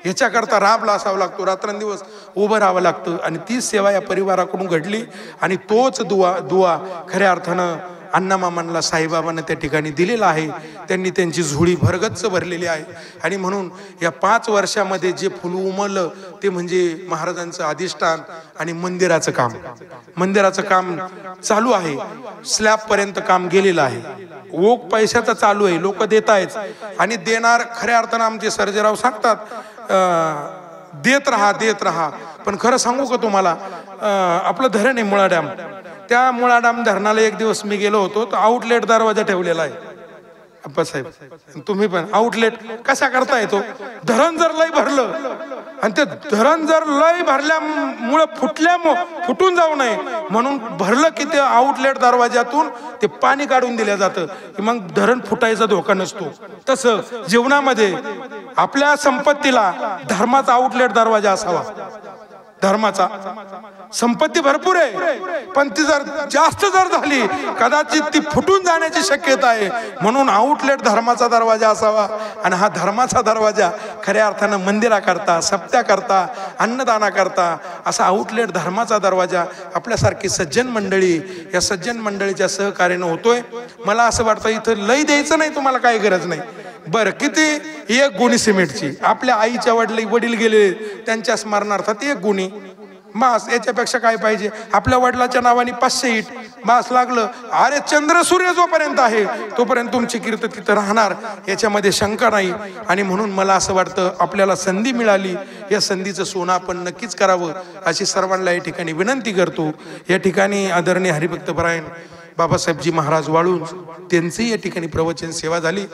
S1: ह्याच्याकरता राबला असावं लागतो, रात्रंदिवस उभं राहावं लागतं. आणि तीच सेवा या परिवाराकडून घडली, आणि तोच दुआ खऱ्या अर्थानं अण्णामामांना साईबाबांना त्या ठिकाणी दिलेला आहे. त्यांनी त्यांची झोळी भरगच्च भरलेली आहे. आणि म्हणून या 5 वर्षामध्ये जे फुल उमललं ते म्हणजे महाराजांचं अधिष्ठान आणि मंदिराचं काम. मंदिराचं काम चालू आहे, स्लॅब पर्यंत काम गेलेलं आहे. ओघ पैशाचा चालू आहे, लोक देत आहेत, आणि देणार खऱ्या अर्थानं आमचे सर्जेराव सांगतात देत राहा. पण खरं सांगू का तुम्हाला, आपलं धरण आहे मुळा डॅम, त्या मुळा डॅम धरणाला एक दिवस मी गेलो होतो, तो आउटलेट दरवाजा ठेवलेला आहे अप्पासाहेब, तुम्ही पण आउटलेट कसा करता येतो? धरण जर लय भरलं आणि ते धरण जर लय भरल्यामुळे फुटून जाऊ नये म्हणून भरलं की ते आउटलेट दरवाजातून ते पाणी काढून दिलं जातं की मग धरण फुटायचा धोका नसतो. तसं जीवनामध्ये आपल्या संपत्तीला धर्माचा आउटलेट दरवाजा असावा. धर्माचा संपत्ती भरपूर आहे, पण ती जर जास्त झाली कदाचित ती फुटून जाण्याची शक्यता आहे. म्हणून आउटलेट धर्माचा दरवाजा असावा. आणि हा धर्माचा दरवाजा खऱ्या अर्थानं मंदिराकरता, सप्त्याकरता, अन्नदानाकरता असा आउटलेट धर्माचा दरवाजा आपल्यासारखी सज्जन मंडळी, या सज्जन मंडळीच्या सहकार्यानं होतोय. मला असं वाटतं इथं लय द्यायचं नाही, तुम्हाला काही गरज नाही. बरं, किती? 1 गुणी सिमेंटची. आपल्या आईच्या वडील गेले त्यांच्या स्मरणार्थात 1 गुणी मास, याच्यापेक्षा काय पाहिजे? आपल्या वडिलाच्या नावाने 500 इट मास लागलं. अरे चंद्र सूर्य जोपर्यंत आहे तोपर्यंत तुमची कीर्त तिथं राहणार, याच्यामध्ये शंका नाही. आणि म्हणून मला असं वाटतं आपल्याला संधी मिळाली, या संधीचं सोनं आपण नक्कीच करावं अशी सर्वांना या ठिकाणी विनंती करतो. या ठिकाणी आदरणीय हरिभक्तपरायण बाबासाहेबजी महाराज वाळूंज त्यांचंही या ठिकाणी प्रवचन सेवा झाली.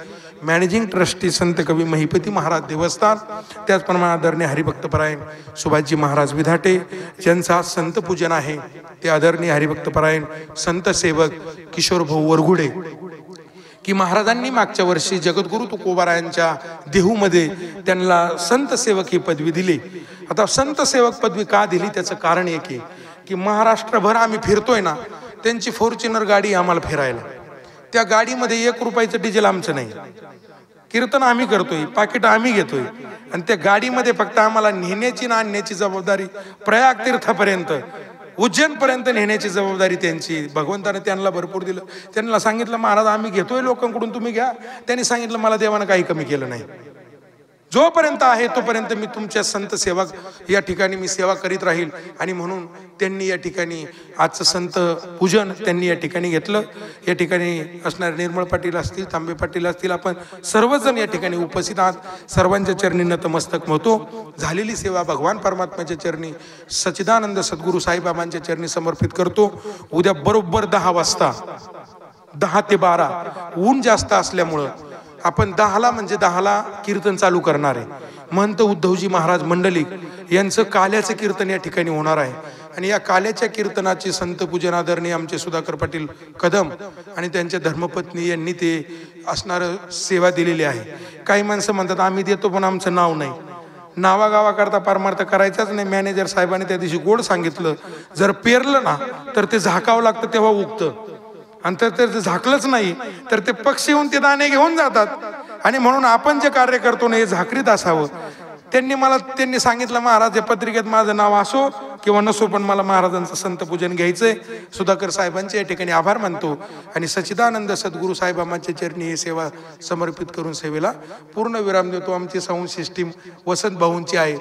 S1: मॅनेजिंग ट्रस्टी संत कवी महिपती महाराज देवस्थान, त्याचप्रमाणे आदरणीय हरिभक्तपरायण सुभाषजी महाराज विधाटे ज्यांचं आज संत पूजन आहे, ते आदरणीय हरिभक्तपरायण संत सेवक किशोर भाऊ वरघुडे की महाराजांनी मागच्या वर्षी जगद्गुरु तुकोबारायांच्या देहूमध्ये त्यांना संत सेवक ही पदवी दिली. आता संत सेवक पदवी का दिली त्याचं कारण एक आहे की महाराष्ट्रभर आम्ही फिरतोय ना, त्यांची फॉर्च्युनर गाडी आम्हाला फिरायला, त्या गाडीमध्ये 1 रुपयाचं डिझेल आमचं नाही. कीर्तन आम्ही करतोय, पाकिट आम्ही घेतोय, आणि त्या गाडीमध्ये फक्त आम्हाला नेण्याची ना आणण्याची जबाबदारी, प्रयाग तीर्थापर्यंत, उज्जैनपर्यंत नेण्याची जबाबदारी त्यांची. भगवंताने त्यांना भरपूर दिलं. त्यांना सांगितलं महाराज आम्ही घेतोय लोकांकडून, तुम्ही घ्या. त्यांनी सांगितलं मला देवानं काही कमी केलं नाही. जोपर्यंत आहे तोपर्यंत मी तुमच्या संत सेवक या ठिकाणी मी सेवा करीत राहील. आणि म्हणून त्यांनी या ठिकाणी आजचं संत पूजन त्यांनी या ठिकाणी घेतलं. या ठिकाणी असणारे निर्मळ पाटील असतील, तांबे पाटील असतील, आपण सर्वजण या ठिकाणी उपस्थित आहात. सर्वांच्या चरणी नतमस्तक होतो. झालेली सेवा भगवान परमात्म्याच्या चरणी सच्चिदानंद सद्गुरू साईबाबांच्या चरणी समर्पित करतो. उद्या बरोबर 10 वाजता 10 ते 12 ऊन जास्त असल्यामुळं आपण 10ला म्हणजे 10ला कीर्तन चालू करणार आहे. महंत उद्धवजी महाराज मंडलिक यांचं काल्याचं कीर्तन या ठिकाणी होणार आहे. आणि या काल्याच्या कीर्तनाची संत पूजन आदरणीय आमचे सुधाकर पाटील कदम आणि त्यांच्या धर्मपत्नी यांनी ते असणारं सेवा दिलेली आहे. काही माणसं म्हणतात आम्ही देतो पण आमचं नाव नाही. नावागावाकरता परमार्थ करायचाच नाही. मॅनेजर साहेबांनी त्या दिवशी गोड सांगितलं, जर पेरलं ना तर ते झाकावं लागतं तेव्हा उगतं, आणि ते झाकलंच नाही तर ते पक्षी येऊन ते दाणे घेऊन जातात. आणि म्हणून आपण जे कार्य करतो ना हे झाकरीत असावं. त्यांनी सांगितलं महाराज या पत्रिकेत माझं नाव असो किंवा नसो पण मला महाराजांचं संत पूजन घ्यायचंय. सुधाकर साहेबांचे या ठिकाणी आभार मानतो आणि सच्चिदानंद सद्गुरू साईबाबांच्या चरणी ही सेवा समर्पित करून सेवेला पूर्ण विराम देतो. आमची साऊंड सिस्टीम वसंत भाऊंची आहे.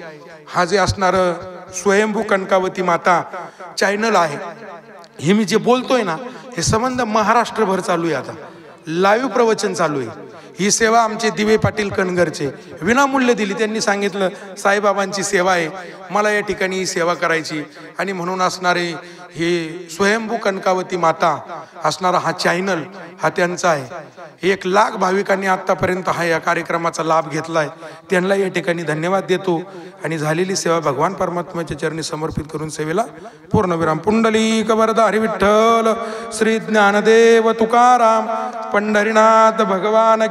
S1: हा जे असणारं स्वयंभू कनकावती माता चॅनल आहे, हे मी जे बोलतोय ना हे संबंध महाराष्ट्रभर चालू आहे. आता लाईव्ह प्रवचन चालू आहे. ही सेवा आमचे दिवे पाटील कणगरचे विनामूल्य दिली. त्यांनी सांगितलं साईबाबांची सेवा आहे, मला या ठिकाणी ही सेवा करायची. आणि म्हणून असणारे हे स्वयंभू कनकावती माता असणारा हा चॅनल हा त्यांचा आहे. 1 लाख भाविकांनी आतापर्यंत हा या कार्यक्रमाचा लाभ घेतलाय. त्यांना या ठिकाणी धन्यवाद देतो. आणि झालेली सेवा भगवान परमात्म्याच्या चरणी समर्पित करून सेवेला पूर्णविराम. पुंडलिक वरद हरी विठ्ठल श्री ज्ञानदेव तुकाराम पंढरीनाथ भगवान